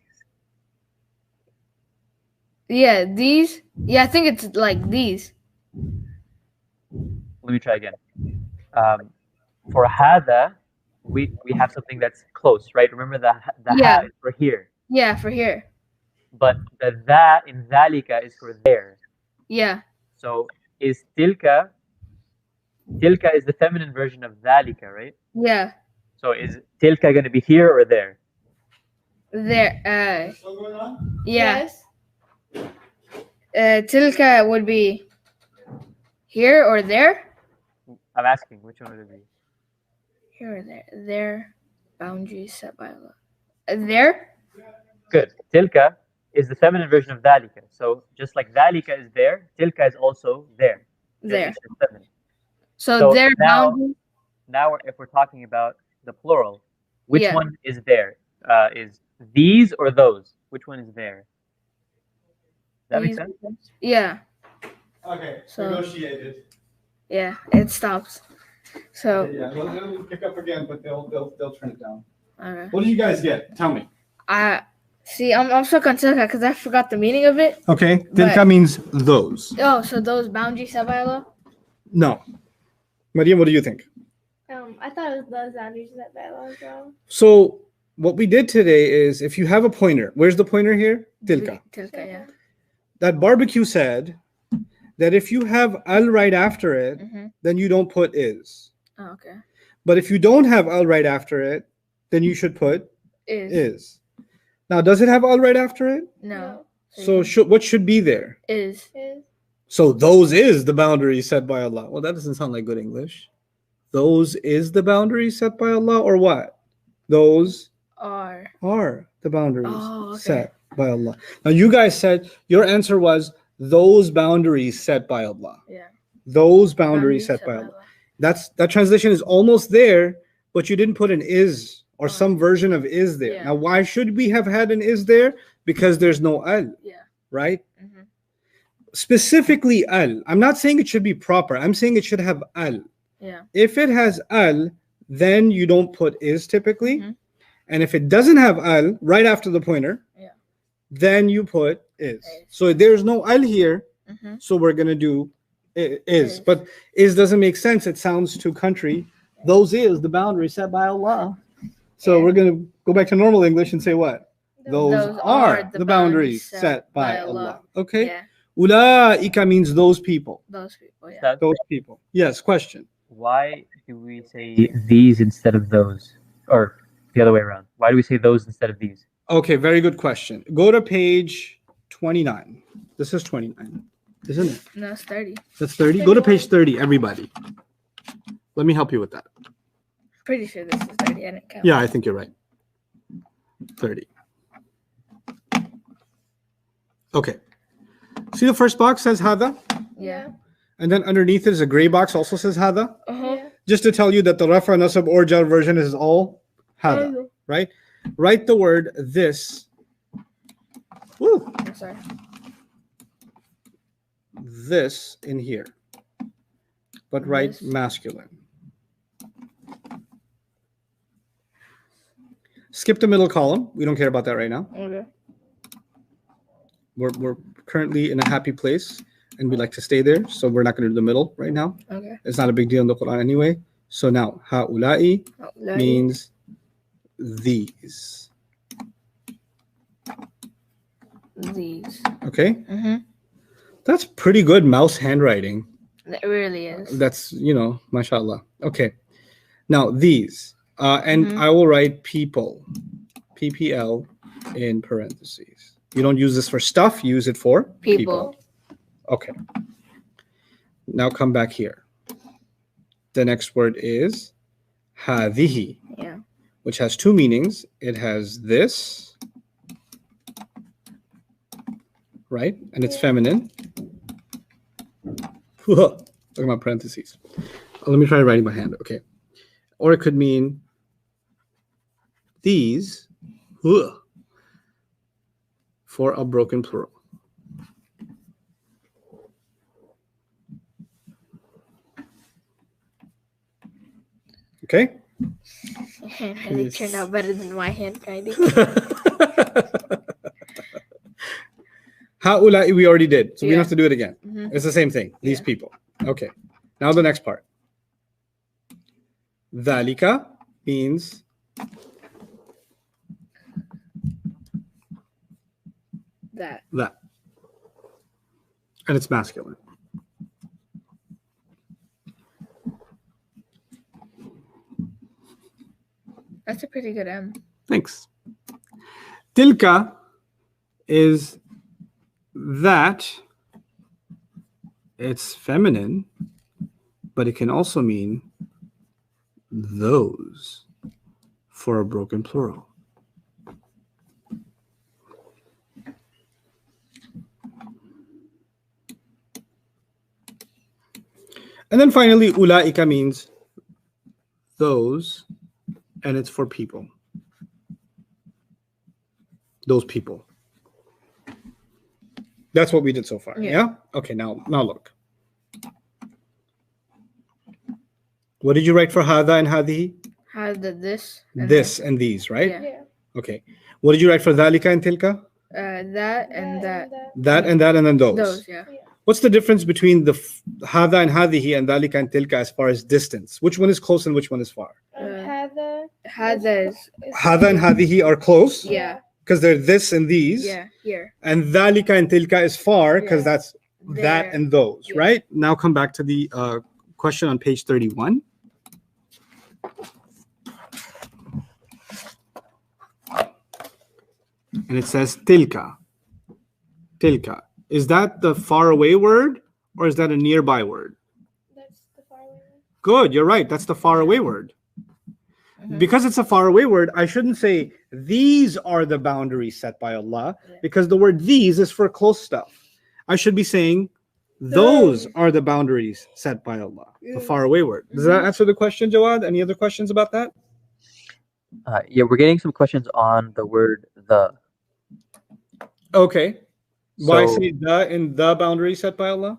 Yeah, these. Yeah, I think it's like these. Let me try again. For hada, we have something that's close, right? Remember the Yeah. ha is for here, Yeah, for here. but the dha in dhalika is for there. Yeah. So is tilka is the feminine version of dhalika, right? Yeah. So is tilka going to be here or there? There. Still going on? Yeah. Yes. Tilka would be here or there. I'm asking, which one would it be? Here or there. There. Boundaries set by Allah. There. Good. Tilka is the feminine version of dhalika. So just like dhalika is there, tilka is also there. There. It's feminine. So their now, boundaries. now if we're talking about the plural, which Yeah. one is there? Is these or those? Which one is there? That makes sense? Yeah. Okay. So- Negotiated. Yeah. It stops. So. Yeah, they'll pick up again, but they'll turn it down. Okay. What did you guys get? Tell me. See. I'm stuck on tilka because I forgot the meaning of it. Okay. Tilka But- means those. Oh, so those boundaries set by Allah. No. Mariam, what do you think? I thought it was those boundaries that was wrong. So what we did today is if you have a pointer, where's the pointer here? Tilka. Tilka. Yeah. That barbecue said that if you have al right after it, Mm-hmm. then you don't put is. Oh, okay. But if you don't have al right after it, then you should put is. Now, does it have al right after it? No. So what should be there? Is. Is. So those is the boundary set by Allah. Well, that doesn't sound like good English. Those is the boundaries set by Allah, or what? Those are. are the boundaries Oh, okay. set by Allah. Now, you guys said your answer was those boundaries set by Allah. Yeah. Those boundaries set by Allah. That translation is almost there, but you didn't put an is or some version of is there. Yeah. Now, why should we have had an is there? Because there's no al, Yeah. right? Mhm. Specifically al. I'm not saying it should be proper. I'm saying it should have al. Yeah. If it has al, then you don't put is typically. Mhm. And if it doesn't have al right after the pointer, Yeah. then you put is. Is. So there's no al here, Mhm. so we're going to do is. Is. But is doesn't make sense. It sounds too country. Those is the boundary set by Allah. So Yeah. we're going to go back to normal English and say what? Those Those are the boundaries set by Allah. Okay? Yeah. Ulaika means those people. Those people. Yeah. Ustad, Those people. Yes, question. why do we say these instead of those? Or the other way around. Why do we say those instead of these? Okay, very good question. Go to page 29. This is 29, isn't it? No, it's 30. That's 30. Go to page 30, everybody. Let me help you with that. Pretty sure this is 30. I didn't count. Yeah, I think you're right. 30. Okay. See the first box says hada? Yeah. And then underneath it is a gray box also says hada. Uh-huh. Yeah. Just to tell you that the rafa, nasab, or jar version is all hada, right? Write the word this. Woo, I'm sorry. this in here. But write This. masculine. Skip the middle column. We don't care about that right now. Okay. We're currently in a happy place and we like to stay there. So we're not going to do the middle right now. Okay. It's not a big deal in the Quran anyway. So now, ha'ula'i Oh, means these. these. Okay? Mm-hmm. That's pretty good mouse handwriting. It really is. That's, mashallah. Okay. Now, these. And Mhm. I will write people. PPL in parentheses. You don't use this for stuff. You use it for People. Okay. Now come back here. The next word is hadihi, Yeah. which has two meanings. It has this, right? And it's feminine. Look at my parentheses. Let me try writing by hand. Okay. Or it could mean these for a broken plural. Okay? Your handwriting Yes. turned out better than my handwriting. Ha'ula'i we already did, so we Yeah. don't have to do it again. Mhm. It's the same thing. These Yeah. people. Okay. Now the next part. Dhalika means That. that. And it's masculine. That's a pretty good M. Thanks. Tilka is that. It's feminine, but it can also mean those for a broken plural. And then finally, ulaika means those, and it's for people. Those people. That's what we did so far. Yeah. Yeah? Okay, now look. What did you write for hada and hadihi? How did this? and This and these, right? Yeah. Yeah. Okay. What did you write for dhalika and tilka? That and that. That and that and then those. Those, yeah. What's the difference between the hada and hadihi and dhalika and tilka as far as distance? Which one is close and which one is far? Heather. Heather is. Hada and hadihi are close Yeah. because they're this and these. Yeah. Here. And dhalika and tilka is far because Yeah. that's There. that and those, Yeah. right? Now come back to the question on page 31. And it says tilka. Tilka. Is that the far away word or is that a nearby word? That's the far away one. Good, you're right. That's the far away word. Mhm. Because it's a far away word, I shouldn't say these are the boundaries set by Allah, Yeah. because the word these is for close stuff. I should be saying those are the boundaries set by Allah, the far away word. Does that answer the question, Jawad? Any other questions about that? Yeah, we're getting some questions on the word the. Okay. Why So say the in the boundary set by Allah?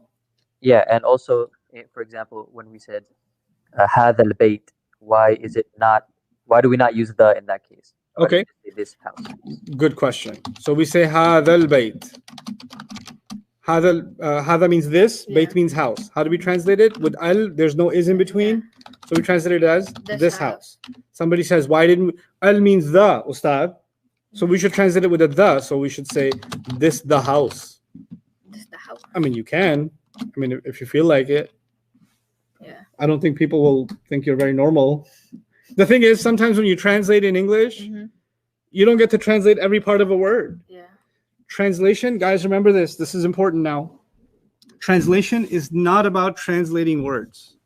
yeah, and also, for example, when we said هذا البيت, why is it not? Why do we not use the in that case? Why do we Okay, just say this house? good question. So we say هذا البيت. هذا means this, Yeah. bait means house. How do we translate it? With al, there's no is in between. So we translate it as this house. Somebody says, why didn't al means the, Ustad? So we should translate it with a the. So we should say this the house. This is the house. I mean, you can. I mean, if you feel like it. Yeah. I don't think people will think you're very normal. The thing is, sometimes when you translate in English, Mhm. you don't get to translate every part of a word. Yeah. Translation, guys, remember this. This is important now. Translation is not about translating words.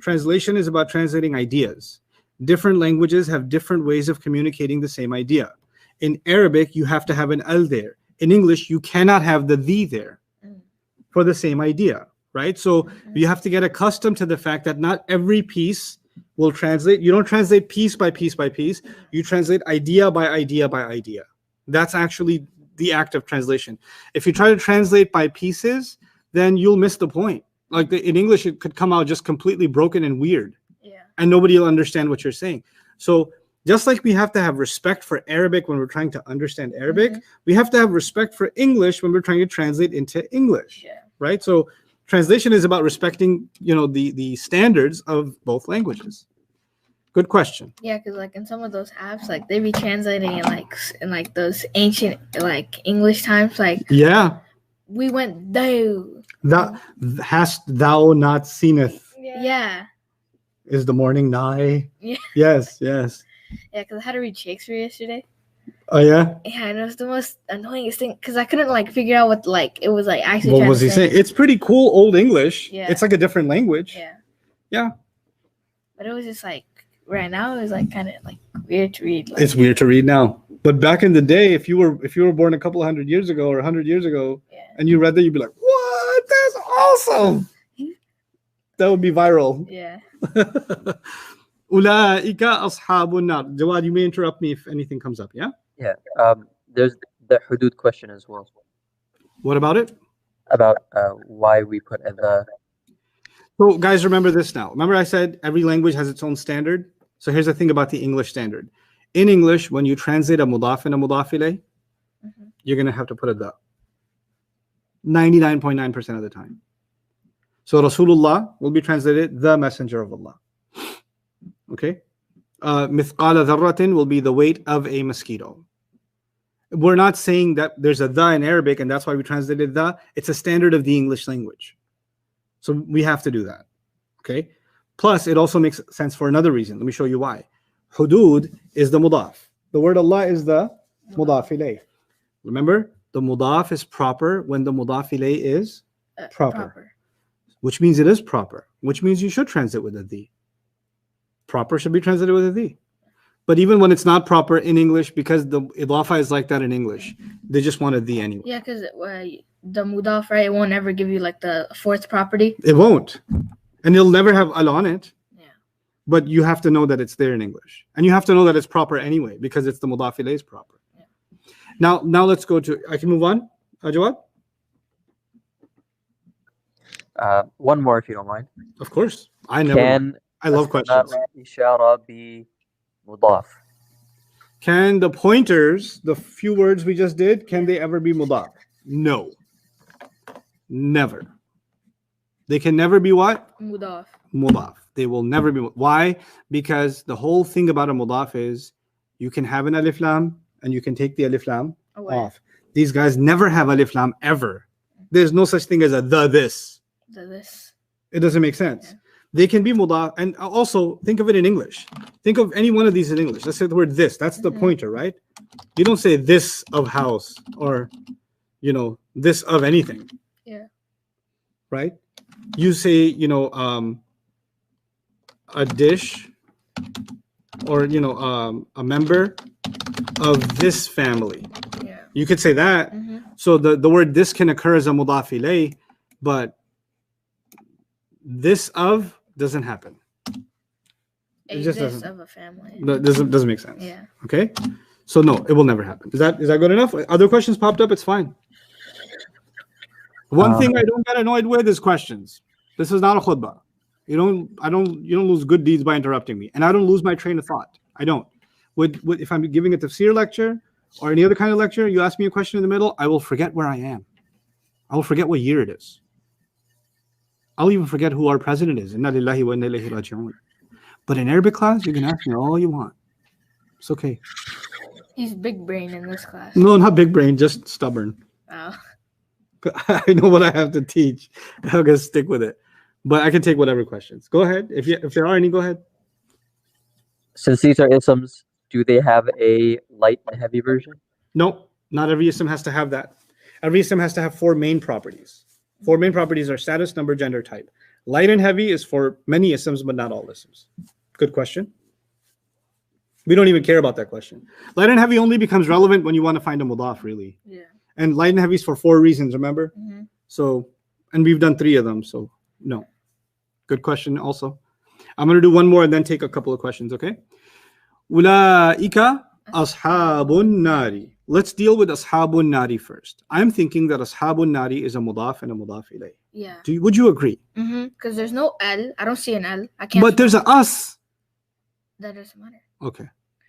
Translation is about translating ideas. Different languages have different ways of communicating the same idea. In Arabic, you have to have an al there. In English, you cannot have the thee there Mm. for the same idea, right? So you have to get accustomed to the fact that not every piece will translate. You don't translate piece by piece by piece. You translate idea by idea by idea. That's actually the act of translation. If you try to translate by pieces, then you'll miss the point. Like in English, it could come out just completely broken and weird, Yeah. and nobody will understand what you're saying. So just like we have to have respect for Arabic when we're trying to understand Arabic, Mhm. we have to have respect for English when we're trying to translate into English, Yeah. right? So translation is about respecting, the standards of both languages. Good question. Yeah, because like in some of those apps, like they be translating in like those ancient like English times, like Yeah. we went though. That hast thou not seeneth Yeah. is the morning nigh. Yeah. Yes, yes. Yeah, because I had to read Shakespeare yesterday. Oh yeah. Yeah, and it was the most annoying thing because I couldn't like figure out what like it was like actually. What trying was to he say. saying? It's pretty cool old English. Yeah. It's like a different language. Yeah. Yeah. But it was just like right now it was like kind of like weird to read. Like, It's weird to read now. But back in the day, if you were born a couple of 100 years ago or 100 years ago yeah. and you read that, you'd be like, "What? That's awesome." That would be viral. Yeah. Ulaika ashabun nar. Jawad, you may interrupt me if anything comes up, yeah? Yeah. There's the hudud question as well What about it? about why we put the. So guys, remember this now. Remember I said every language has its own standard? So here's the thing about the English standard. In English, when you translate a mudaf and a mudaf ilayh, Mhm. you're going to have to put a the. 99.9% of the time. So Rasulullah will be translated the messenger of Allah. Okay? Mithqala dharratin will be the weight of a mosquito. We're not saying that there's a the in Arabic and that's why we translated the. It's a standard of the English language. So we have to do that. Okay? Plus, it also makes sense for another reason. Let me show you why. Hudud is the mudaf. The word Allah is the mudaf ilayh. Remember, the mudaf is proper when the mudaf ilayh is proper. Which means it is proper, which means you should translate with a the. Proper should be translated with a the. But even when it's not proper in English, because the idafa is like that in English, they just want a the anyway. Yeah, because the mudaf, right, it won't ever give you like the fourth property. It won't. And it'll never have al on it. Yeah. But you have to know that it's there in English. And you have to know that it's proper anyway, because it's the mudaf ilayh is proper. Yeah. Now let's go to, I can move on, Jawad? One more, if you don't mind. Of course. I love questions. Ishara be mudaf. Can the pointers, the few words we just did, can they ever be mudaf? No. Never. They can never be what? Mudaf. Mudaf. They will never be. Why? Because the whole thing about a mudaf is you can have an alif lam and you can take the alif lam off. These guys never have alif lam ever. There's no such thing as a the this. This. It doesn't make sense. Yeah. They can be mudaf, and also think of it in English. Think of any one of these in English. Let's say the word this. That's the pointer, right? You don't say this of house or, this of anything. Yeah. Right? You say, a dish, or a member of this family. Yeah. You could say that. Mm-hmm. So the word this can occur as a mudaf ilay, but this of doesn't happen. A just this doesn't- of a family. That doesn't make sense. Yeah. Okay. So no, it will never happen. Is that good enough? Other questions popped up. It's fine. One thing I don't get annoyed with is questions. This is not a khutbah. You don't lose good deeds by interrupting me, and I don't lose my train of thought. I don't. If I'm giving a tafsir lecture or any other kind of lecture, you ask me a question in the middle, I will forget where I am. I will forget what year it is. I'll even forget who our president is. Inna lillahi wa inna ilayhi raji'un. But in Arabic class, you can ask me all you want. It's okay. He's big brain in this class. No, not big brain, just stubborn. Oh. I know what I have to teach. I'm gonna stick with it. But I can take whatever questions. Go ahead. If there are any, go ahead. Since these are isms, do they have a light and heavy version? No, not every ism has to have that. Every ism has to have 4 main properties. 4 main properties are status, number, gender, type. Light and heavy is for many isms, but not all isms. Good question. We don't even care about that question. Light and heavy only becomes relevant when you want to find a mudaf, really. Yeah. And light and heavy is for 4 reasons, remember? Mm-hmm. So, and we've done 3 of them, so no. Good question also. I'm going to do one more and then take a couple of questions, okay? Ulaika ashabun nari. Let's deal with ashabun nari first. I'm thinking that ashabun nari is a mudaf and a mudaf ilay. Yeah. Would you agree? Mm-hmm. Because there's no L. I don't see an L. I can't. But there's a us. That doesn't matter. Okay.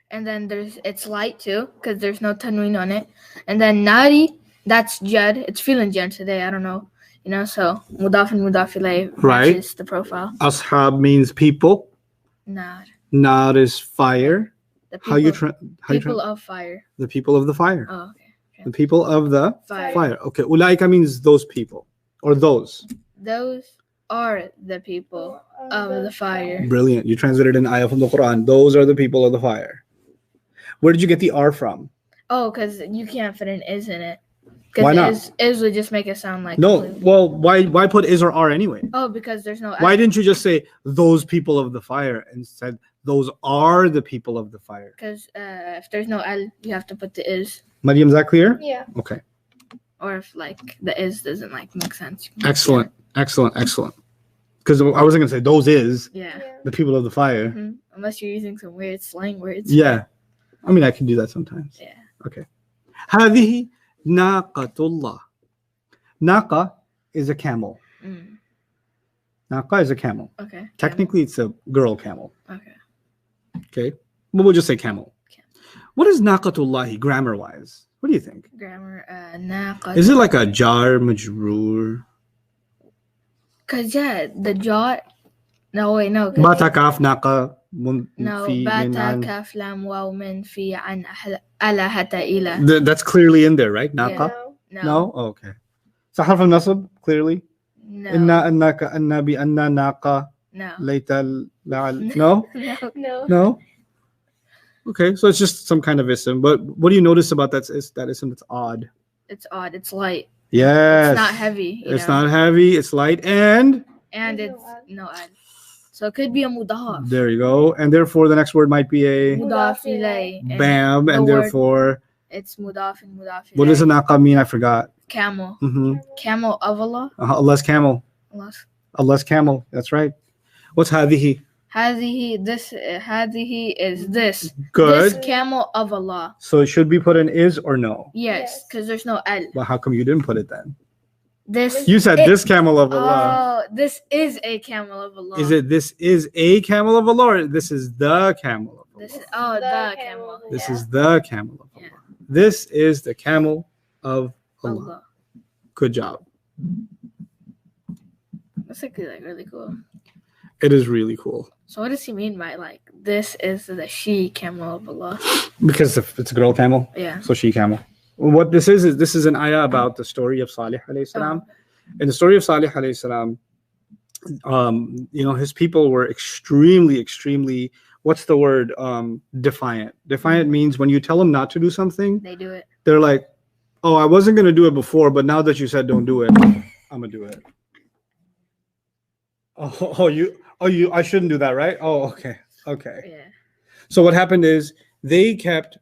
And then it's light too, because there's no tanween on it. And then nari, that's jad. It's feeling jad today. I don't know. So mudaf and mudaf ilay Right. matches the profile. Ashab means people. Nar. Nar is fire. The How you people of fire. the people of the fire. Oh, okay. The people of the Fire. fire. Okay. Ulaika means those people or those. Those are the people of the fire. Brilliant. You translated an ayah from the Quran. Those are the people of the fire. Where did you get the R from? Oh, because you can't fit an is in it. Why not? Is would just make it sound like No. completely- Well, why put is or are anyway? Oh, because there's no Why didn't you just say those people of the fire and said those are the people of the fire? Because if there's no L, you have to put the is. Mariam, is that clear? Yeah. Okay. Or if the is doesn't make sense. you can Excellent. Excellent. Because I wasn't gonna say those is Yeah. the people of the fire. hmm Unless you're using some weird slang words. Yeah. I mean, I can do that sometimes. Yeah. Okay. هذه ناقة الله. Naqa is a camel. Mm. Naqa is a camel. Okay. Technically, it's a girl camel. Okay. Okay. But we'll just say camel. Camel. What is naqatullahi grammar-wise? What do you think? Grammar. Naqa. Is it like a jar majroor? Cause the jaw. No wait no. 'cause- Bata kaf naqa No. fi min Bata an. kaf lam waw min fi an alahata ila. That's clearly in there, right? Naqa? No. No. No? Oh, okay. So harf al-nasab, clearly? No. Inna annaka anna bi anna naqa No. layta la'al. No? No. No. No? Okay, so it's just some kind of ism. But what do you notice about that ism that's odd? It's odd. It's light. Yes. It's not heavy. It's not heavy. It's light. And And There's it's no ad. no ad. So it could be a mudaf. there you go. And therefore, the next word might be a Mudaf ilay. And bam. the And word- therefore, It's mudaf and mudaf what does ilay. a naqa mean? I forgot. Camel. Camel Camel of Allah. Allah's camel. Allah's. Allah's camel. That's right. What's hadihi? Hadihi is this. Good. This camel of Allah. So should we put an is or no? Yes, Yes. because there's no al. Well, how come you didn't put it then? This. You said It- this camel of Allah. Oh, this is a camel of Allah. Is it this is a camel of Allah or this is the camel of Allah? This is the camel of This Yeah. is the camel of Allah. Yeah. This is the camel of Allah. Allah. Good job. That's like really cool. It is really cool So what does he mean by this is the she camel of Allah? because if it's a girl camel, Yeah. so she camel. What this is an ayah about the story of Salih alayhi salam. In the story of Salih alayhi salam, his people were extremely, what's the word? Defiant. Defiant means when you tell them not to do something, They do it. they're like, oh, I wasn't going to do it before, but now that you said don't do it, I'm going to do it. Oh, you Oh, I shouldn't do that, right? Oh, okay. Okay. Yeah. So what happened is they kept,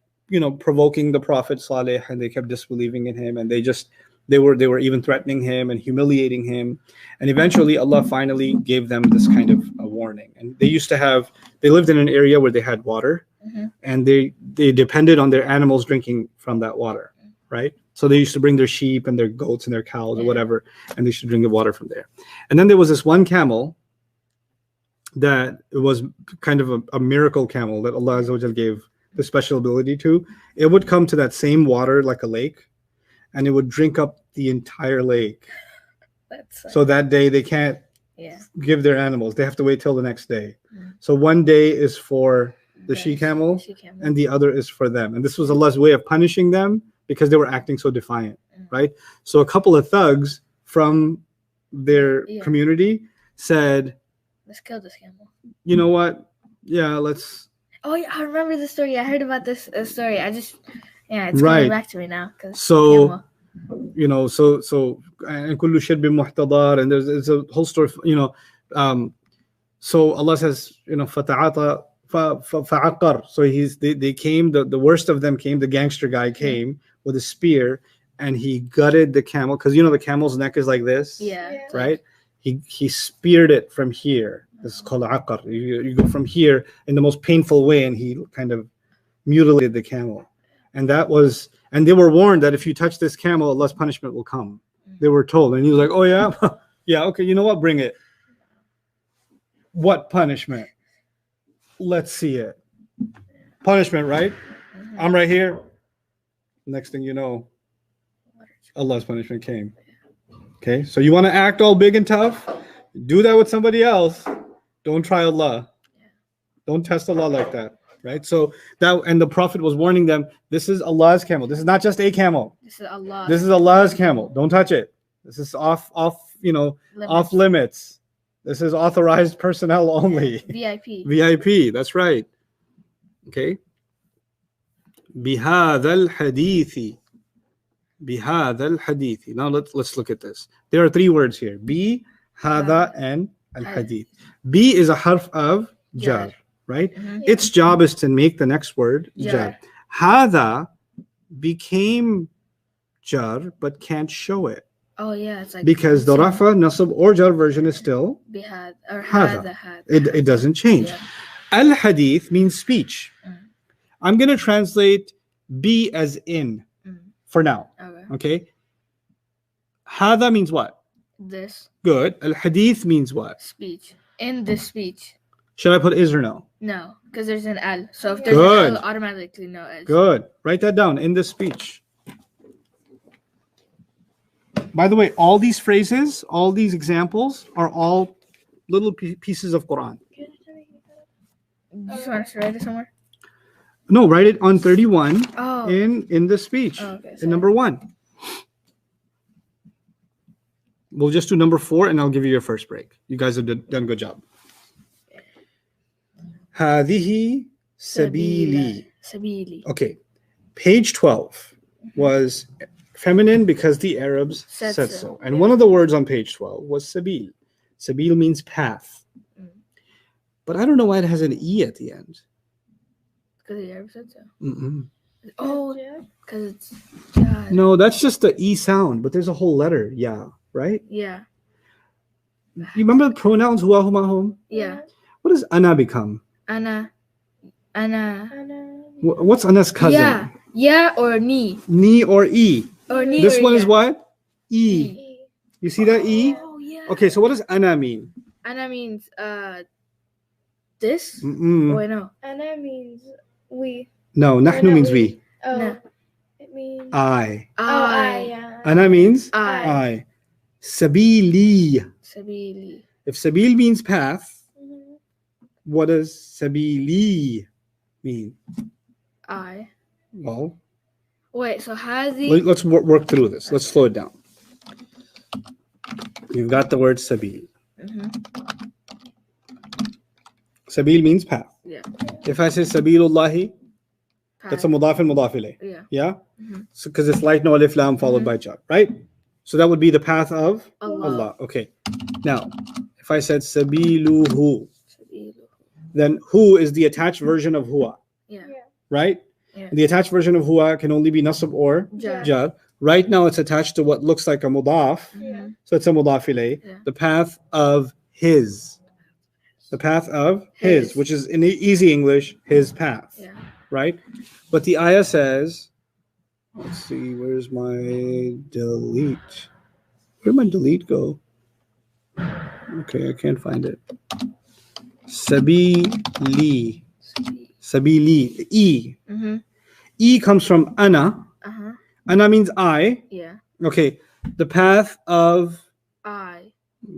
provoking the Prophet Saleh, and they kept disbelieving in him, and they were even threatening him and humiliating him, and eventually Allah finally gave them this kind of a warning. And they lived in an area where they had water, Mhm. and they depended on their animals drinking from that water, right? So they used to bring their sheep and their goats and their cows or Yeah. whatever, and they should drink the water from there. And then there was this one camel that it was kind of a miracle camel that Allah Azza wa Jal gave the special ability to. It would come to that same water like a lake, and it would drink up the entire lake. That's So that day they can't yeah. give their animals. They have to wait till the next day. Mm. So one day is for the The she-camel, she-camel. and the other is for them. And this was Allah's way of punishing them because they were acting so defiant, right? So a couple of thugs from their Yeah. community said, Let's kill this camel. you know what? Yeah, let's. Oh yeah, I remember the story. I heard about this story. It's Right. coming back to me now. So, so and kullu sharbin muhtadar, and there's a whole story, so Allah says, fata'ata fa'aqar. So they came, the worst of them came, the gangster guy came with a spear, and he gutted the camel, because the camel's neck is like this, Yeah. Yeah. right? He speared it from here. This is called aqar. You go from here in the most painful way, and he kind of mutilated the camel. And they were warned that if you touch this camel, Allah's punishment will come. They were told, and he was like, oh yeah, yeah, okay, you know what, bring it. What punishment? Let's see it. Punishment, right? I'm right here. Next thing you know, Allah's punishment came. Okay, so you want to act all big and tough? Do that with somebody else. Don't try Allah. Don't test Allah like that, right? So and the Prophet was warning them, this is Allah's camel. This is not just a camel. This is Allah. This is Allah's camel. Don't touch it. This is off limits. This is authorized personnel only. VIP. VIP, that's right. Okay. بهذا الحديث. بهذا الحديث. Now let's look at this. There are three words here. Bi, hada, and al-hadith. B is a harf of jar, right? Mhm. Its job is to make the next word jar. Jar. Hada became jar but can't show it Oh yeah, it's like because the rafa, nasab, or jar version is still bihad or Hada. had. it doesn't change. Yeah. Al-hadith means speech. Mm. I'm going to translate be as in Mm. for now. Okay. Okay. Hada means what? This Good. Al-hadith means what? speech. In this speech. Should I put is or no? No, because there's an L. So if there's Good. an L, automatically no is. Good. Write that down in this speech. By the way, all these phrases, all these examples are all little pieces of Quran. You just want us to write it somewhere? No, write it on 31 Oh. in the speech. Oh, okay, in sorry. number 1. We'll just do number 4 and I'll give you your first break. You guys have done a good job. هذه سبيلي. Sabili. Okay. Page 12 was feminine because the Arabs Said said so. so. And one of the words on page 12 was sabil. Sabil means path. Mm. But I don't know why it has an E at the end. Because the Arab said so. Mm-mm. Oh, because it's God. No, that's just the E sound, but there's a whole letter. Yeah, right? Yeah. You remember the pronouns huwa, huma, hum? Yeah. What does ana become? Ana. What's ana's cousin? Yeah. Yeah or ni. Ni or E? Or ni. This or one yeah. is what? E. You see that E? Oh, yeah. Okay, so what does ana mean? Ana means this? Mm-mm. Oh, wait, no. Anna means we. No, nahnu no, means we. we. Oh, No. it means. I. yeah. Ana means I. I. Sabili. Sabili. If sabil means path, Mhm. what does sabili mean? I. Well, Wait, so hazi. let's work through this. Let's slow it down. You've got the word sabil. Mhm. Sabil means path. Yeah. If I say sabilullahi, that's a mudaf and mudaf ilayh. Yeah. Yeah? Mhm. So because it's like no alif lam followed Mhm. by jar, right? So that would be the path of Allah. Allah. Okay. Now, If I said sabiluhu, Sabiluhu. then hu is the attached version of huwa, Yeah. right? Yeah. The attached version of huwa can only be nasab or Jar. jar. Right now it's attached to what looks like a mudaf, Yeah. so it's a mudaf ilayh. Yeah. The path of his. The path of his, His. which is in easy English, his path, Yeah. right? But the ayah says, let's see, where's my delete? Where'd my delete go? Okay, I can't find it. Sabili. Sabili. E. Mm-hmm. E comes from ana. Uh-huh. Ana means I. Yeah. Okay, the path of, I.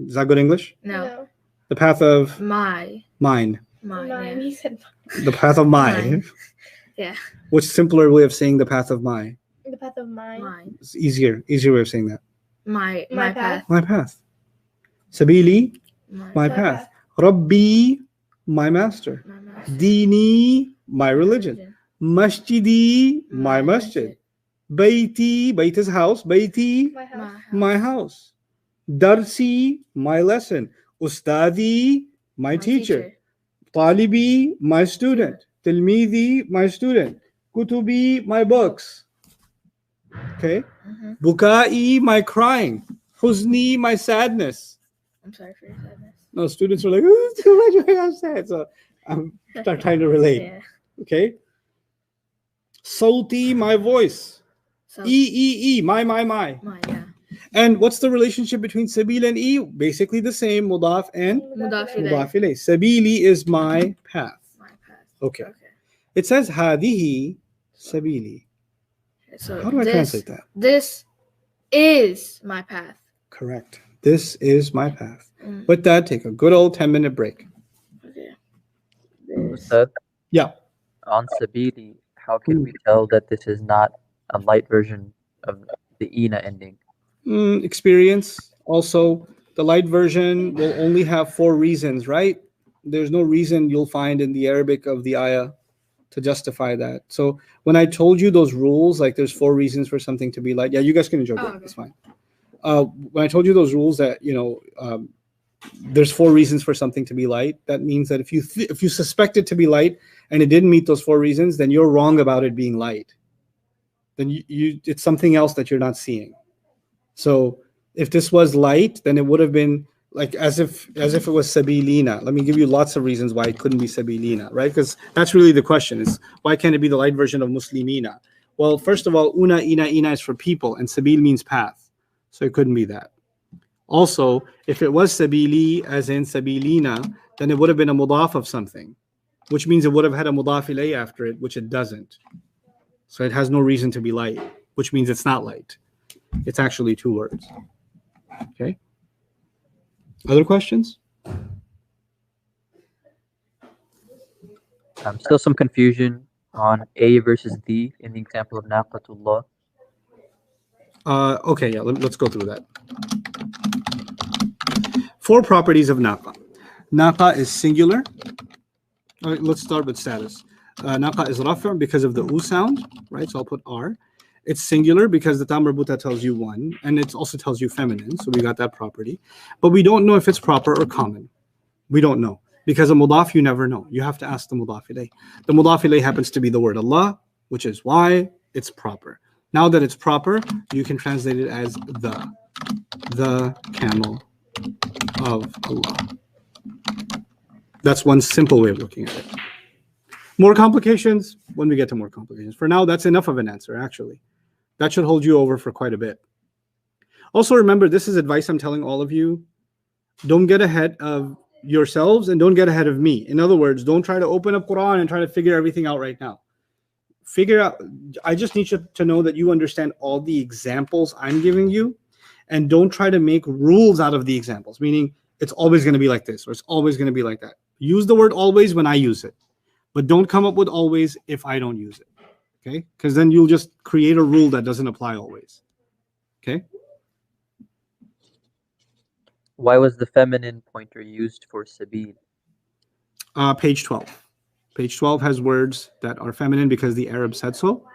is that good English? No. The path of My. mine. Mine. Mine. Yeah. He said The path of my. Mine. Yeah. Which simpler way of saying the path of my? the path of mine. Mine. It's easier way of saying that. My My path. My path. Sabili, my My path. Rabbi, my master. My master. Dini, my religion. Masjidi, my masjid. Baiti, bait is house. Baiti, My house. my house. Darsi, my lesson. Ustadi, my teacher. Talibi, my student. Tilmidi, my student. Kutubi, my books. Okay. Mm-hmm. Bukai, my crying. Huzni, my sadness. I'm sorry for your sadness. No, students are like, oh, it's too much. I'm sad. So I'm trying to relate. Yeah. Okay. Sauti, my voice. So E, my. mine. Yeah. And what's the relationship between sabil and e? Basically the same. Mudaf and Mudaf ilayh. mudaf ilayh. Sabili is my path. My path. Okay. Okay. It says hadihi sabili. So How do I translate that? This is my path. Correct. This is my path. Mm. With that, take a good old 10-minute break. Okay. Ustad, Yeah. on Sabili, how can we tell that this is not a light version of the Ina ending? Experience. Also, the light version will only have 4 reasons, right? There's no reason you'll find in the Arabic of the ayah to justify that. So when I told you those rules, like there's 4 reasons for something to be light. Yeah, you guys can enjoy that. Okay. It's fine. When I told you those rules that, there's 4 reasons for something to be light, that means that if you suspect it to be light and it didn't meet those 4 reasons, then you're wrong about it being light. Then you it's something else that you're not seeing. So if this was light, then it would have been like as if it was sabilina. Let me give you lots of reasons why it couldn't be sabilina, right? Because that's really the question: is why can't it be the light version of muslimina? Well, first of all, ina is for people, and sabil means path, so it couldn't be that. Also, if it was sabili, as in sabilina, then it would have been a mudaf of something, which means it would have had a mudaf ilayh after it, which it doesn't. So it has no reason to be light, which means it's not light. It's actually 2 words. Okay. Other questions? Still some confusion on A versus D in the example of Naqatullah. Okay, yeah, let's go through that. 4 properties of naqa. Naqa is singular. All right, let's start with status. Naqa is rafa' because of the u sound, right? So I'll put r. It's singular because the tam marbuta tells you 1, and it also tells you feminine, so we got that property. But we don't know if it's proper or common. We don't know. Because a mudaf, you never know. You have to ask the mudaf ilayh. The mudaf ilayh happens to be the word Allah, which is why it's proper. Now that it's proper, you can translate it as the camel of Allah. That's one simple way of looking at it. More complications when we get to more complications. For now, that's enough of an answer, actually. That should hold you over for quite a bit. Also, remember, this is advice I'm telling all of you. Don't get ahead of yourselves and don't get ahead of me. In other words, don't try to open up Quran and try to figure everything out right now. Figure out, I just need you to know that you understand all the examples I'm giving you, and don't try to make rules out of the examples, meaning it's always going to be like this or it's always going to be like that. Use the word always when I use it, but don't come up with always if I don't use it. Okay? Because then you'll just create a rule that doesn't apply always. Okay? Why was the feminine pointer used for Sabil? Page 12. Page 12 has words that are feminine because the Arab said so.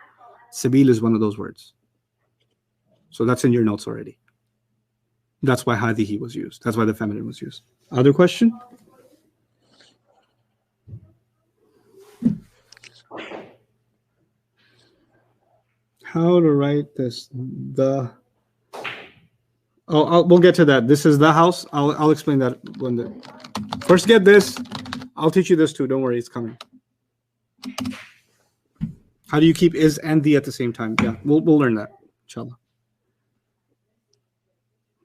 Sabil is one of those words. So that's in your notes already. That's why hadihi was used. That's why the feminine was used. Other question? How to write this? We'll get to that. This is the house. I'll explain that first get this. I'll teach you this too. Don't worry, it's coming. How do you keep is and the at the same time? Yeah, we'll learn that, inshallah.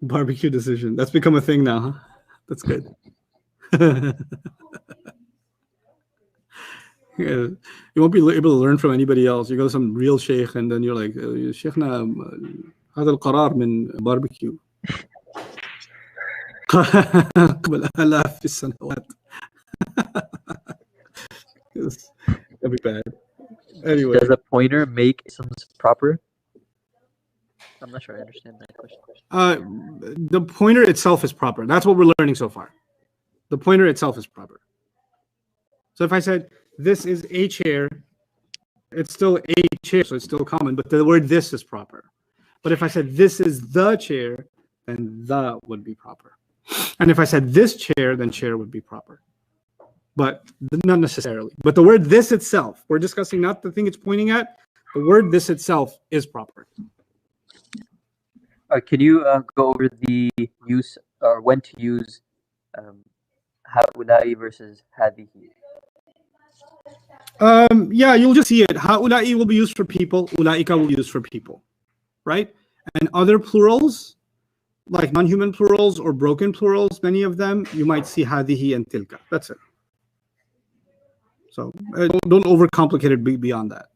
Barbecue decision. That's become a thing now, huh? That's good. Yeah. You won't be able to learn from anybody else. You go to some real sheikh and then you're like, Sheikhna, هذا القرار من barbecue. قبل آلاف السنوات. That'd be bad. Anyway. Does a pointer make isms proper? I'm not sure I understand that question. The pointer itself is proper. That's what we're learning so far. The pointer itself is proper. So if I said, this is a chair, it's still a chair, so it's still common, but the word this is proper. But if I said, this is the chair, then the would be proper. And if I said this chair, then chair would be proper. But not necessarily. But the word this itself, we're discussing not the thing it's pointing at, the word this itself is proper. Can you go over the use or when to use haulai versus hadihi? Yeah, you'll just see it. Haulai will be used for people, ulaika will be used for people, right? And other plurals, like non-human plurals or broken plurals, many of them, you might see hadihi and tilka. That's it. So don't overcomplicate it beyond that,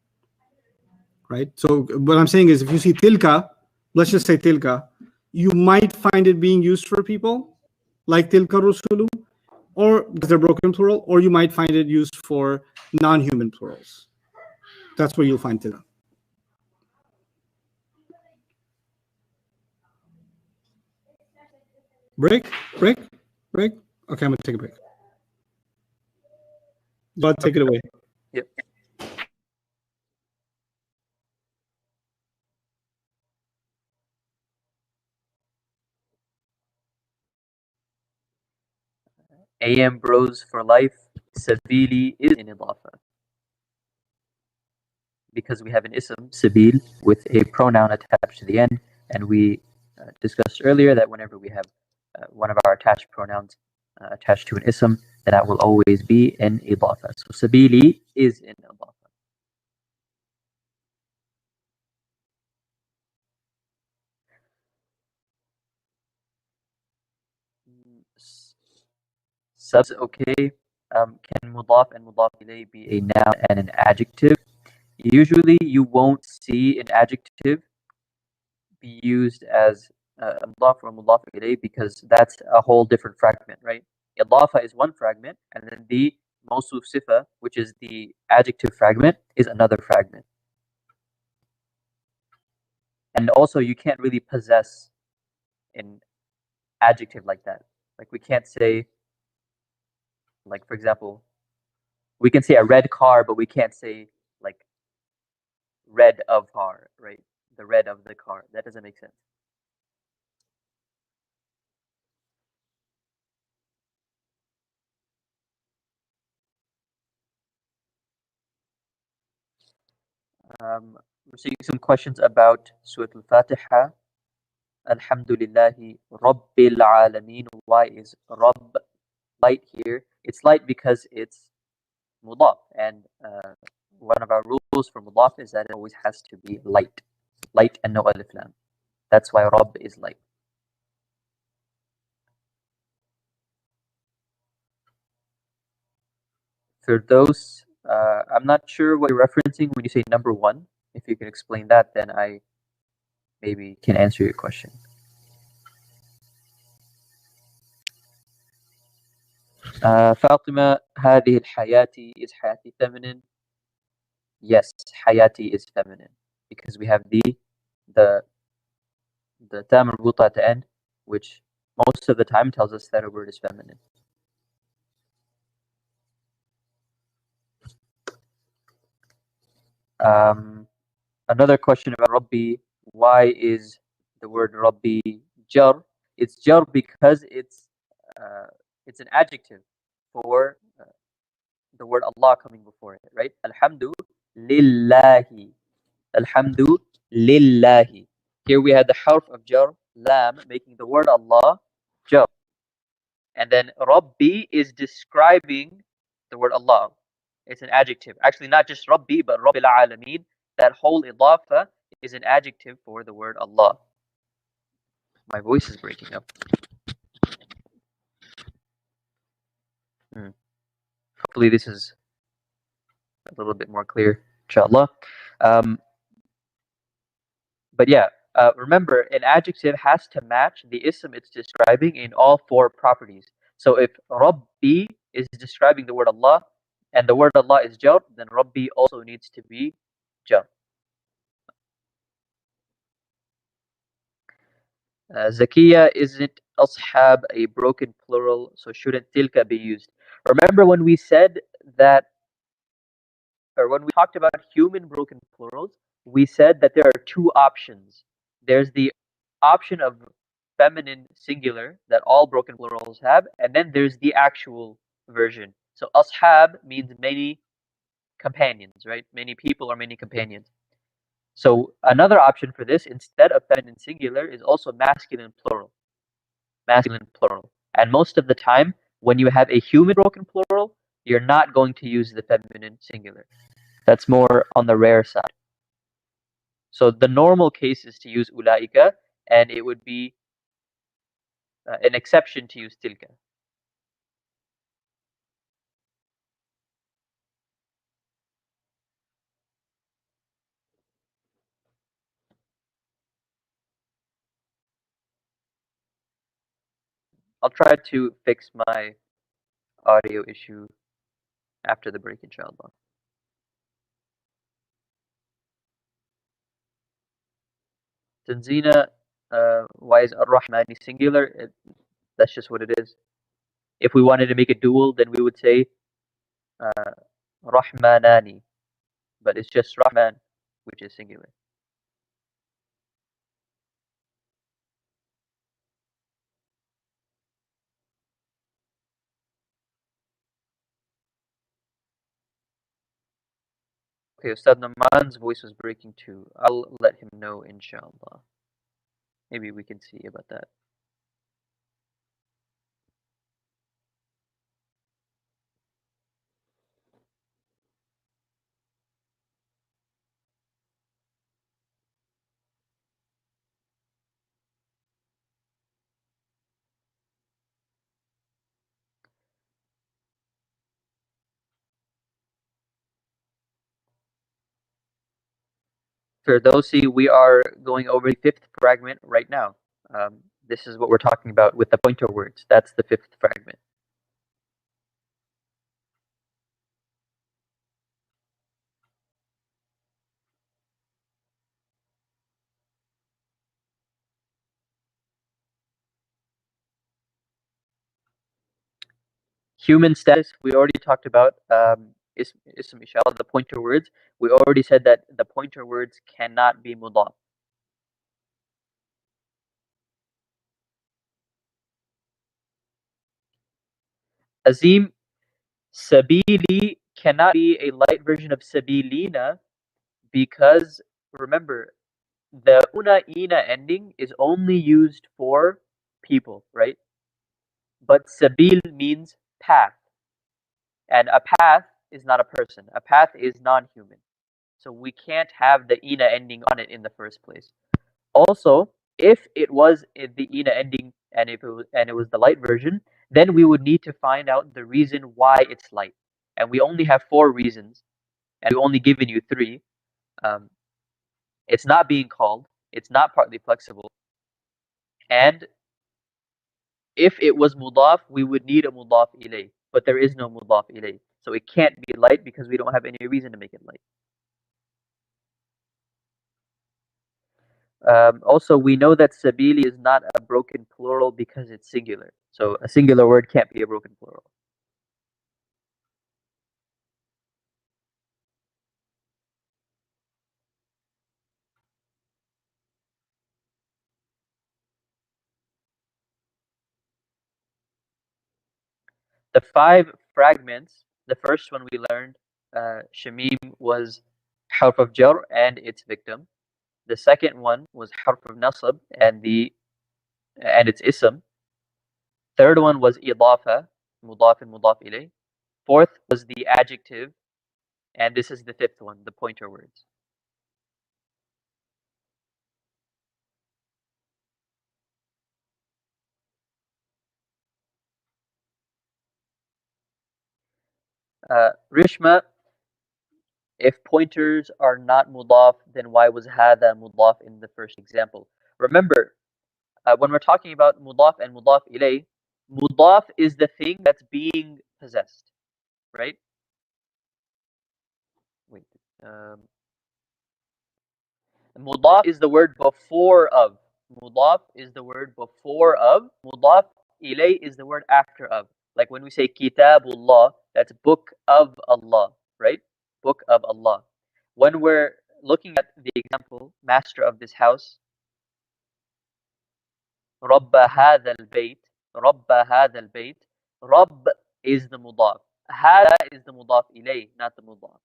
right? So what I'm saying is if you see tilka, let's just say tilka, you might find it being used for people, like tilka rusulu, or because they're broken plural, or you might find it used for non-human plurals. That's where you'll find tilka. Break? Okay, I'm gonna take a break. But take it away. Yep. AM Bros for life, Sabili is in idafa. Because we have an ism, Sabil, with a pronoun attached to the end, and we discussed earlier that whenever we have one of our attached pronouns attached to an ism, then that will always be in idafa. So Sabili is in idafa. Subs, okay. Can mudaf and mudaf ilayh be a noun and an adjective? Usually you won't see an adjective be used as a mudaf or mudaf ilayh because that's a whole different fragment, right? Idafa is one fragment, and then the mawsuf sifa, which is the adjective fragment, is another fragment. And also you can't really possess an adjective like that. Like we can't say, like for example, we can say a red car, but we can't say like red of car, right? The red of the car. That doesn't make sense. We're seeing some questions about Surah Al-Fatiha. Alhamdulillahi Rabbil Alameen. Why is Rabb light here? It's light because it's mudaf, and one of our rules for mudaf is that it always has to be light and no alif lam. That's why Rabb is light. For those, I'm not sure what you're referencing when you say number 1. If you can explain that, then I maybe can answer your question. Fatima, هذه الحياة, is hayati feminine? Yes, hayati is feminine because we have the ta marbuta at the end, which most of the time tells us that a word is feminine. Another question about Rabbi, why is the word Rabbi jar? It's jar because it's an adjective for the word Allah coming before it, right? Alhamdu lillahi. Alhamdu lillahi. Here we had the harf of jar, lam, making the word Allah jar. And then Rabbi is describing the word Allah. It's an adjective. Actually, not just Rabbi, but Rabbil Alameen. That whole idafa is an adjective for the word Allah. My voice is breaking up. Hopefully this is a little bit more clear, inshallah. But yeah, remember, an adjective has to match the ism it's describing in all four properties. So if Rabbi is describing the word Allah, and the word Allah is jar, then Rabbi also needs to be jar. Zakiya isn't ashab a broken plural, so shouldn't tilka be used? Remember when we said that, or when we talked about human broken plurals, we said that there are two options. There's the option of feminine singular that all broken plurals have, and then there's the actual version. So ashab means many companions, right? Many people or many companions. So another option for this, instead of feminine singular, is also masculine plural. Masculine plural. And most of the time, when you have a human broken plural, you're not going to use the feminine singular. That's more on the rare side. So the normal case is to use ulaika, and it would be an exception to use tilka. I'll try to fix my audio issue after the break, inshallah. Tanzina, why is Ar-Rahmani singular? That's just what it is. If we wanted to make a dual, then we would say Rahmanani, but it's just Rahman, which is singular. Okay, Ustad Naman's voice was breaking too. I'll let him know, inshallah. Maybe we can see about that. Ferdowsi, we are going over the fifth fragment right now. This is what we're talking about with the pointer words. That's the fifth fragment. Human status, we already talked about. Ism ishara, the pointer words. We already said that the pointer words cannot be mudaf. Azim, sabili cannot be a light version of sabilina because, remember, the una ina ending is only used for people, right? But sabil means path. And a path is not a person. A path is non-human. So we can't have the ina ending on it in the first place. Also, if it was the ina ending and it was the light version, then we would need to find out the reason why it's light. And we only have 4 reasons, and we've only given you 3. It's not being called. It's not partly flexible. And if it was mudaf, we would need a mudaf ilay, but there is no mudaf ilay. So it can't be light because we don't have any reason to make it light. Also, we know that sabili is not a broken plural because it's singular. So a singular word can't be a broken plural. The 5 fragments, the first one we learned, Shamim was harf of jar and its victim. The second one was harf of nasab and its ism. Third one was idafa, mudaf and mudaf ilay. Fourth was the adjective, and this is the 5th one, the pointer words. Rishma, if pointers are not mudaf, then why was hada mudaf in the first example? Remember, when we're talking about mudaf and mudaf ilay, mudaf is the thing that's being possessed, right? Wait. Mudaf is the word before of. Mudaf is the word before of. Mudaf ilay is the word after of. Like when we say Kitabullah, that's book of Allah, right? Book of Allah. When we're looking at the example, master of this house, Rabba hadha al-bayt, Rabba hadha al-bayt, Rabb is the mudaf. Hada is the mudaf ilay, not the mudaf.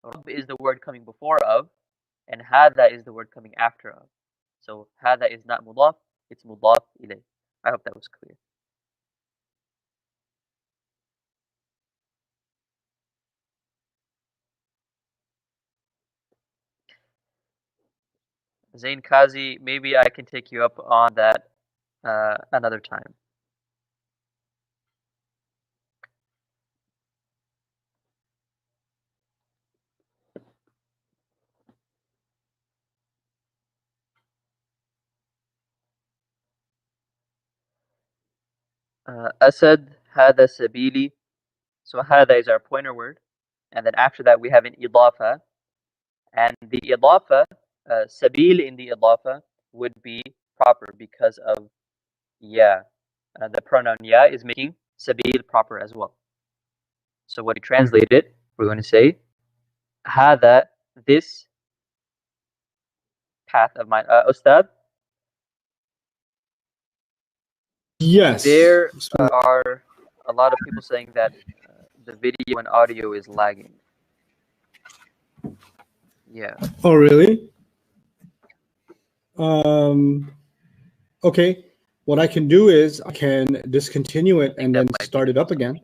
Rabb is the word coming before of, and hada is the word coming after of. So hada is not mudaf, it's mudaf ilay. I hope that was clear. Zain Kazi, maybe I can take you up on that another time. Asad, hada sabili. So hada is our pointer word. And then after that we have an idafa. And the idafa, sabil in the idafa would be proper because of ya. The pronoun ya is making sabil proper as well. So when we translate it, we're going to say hada, this path of mine. Ustad? Yes. There are a lot of people saying that the video and audio is lagging. Yeah. Oh, really? Okay. What I can do is I can discontinue it and then start it up again.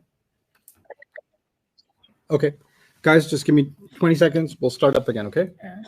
Okay. Guys, just give me 20 seconds. We'll start up again, okay? Yeah.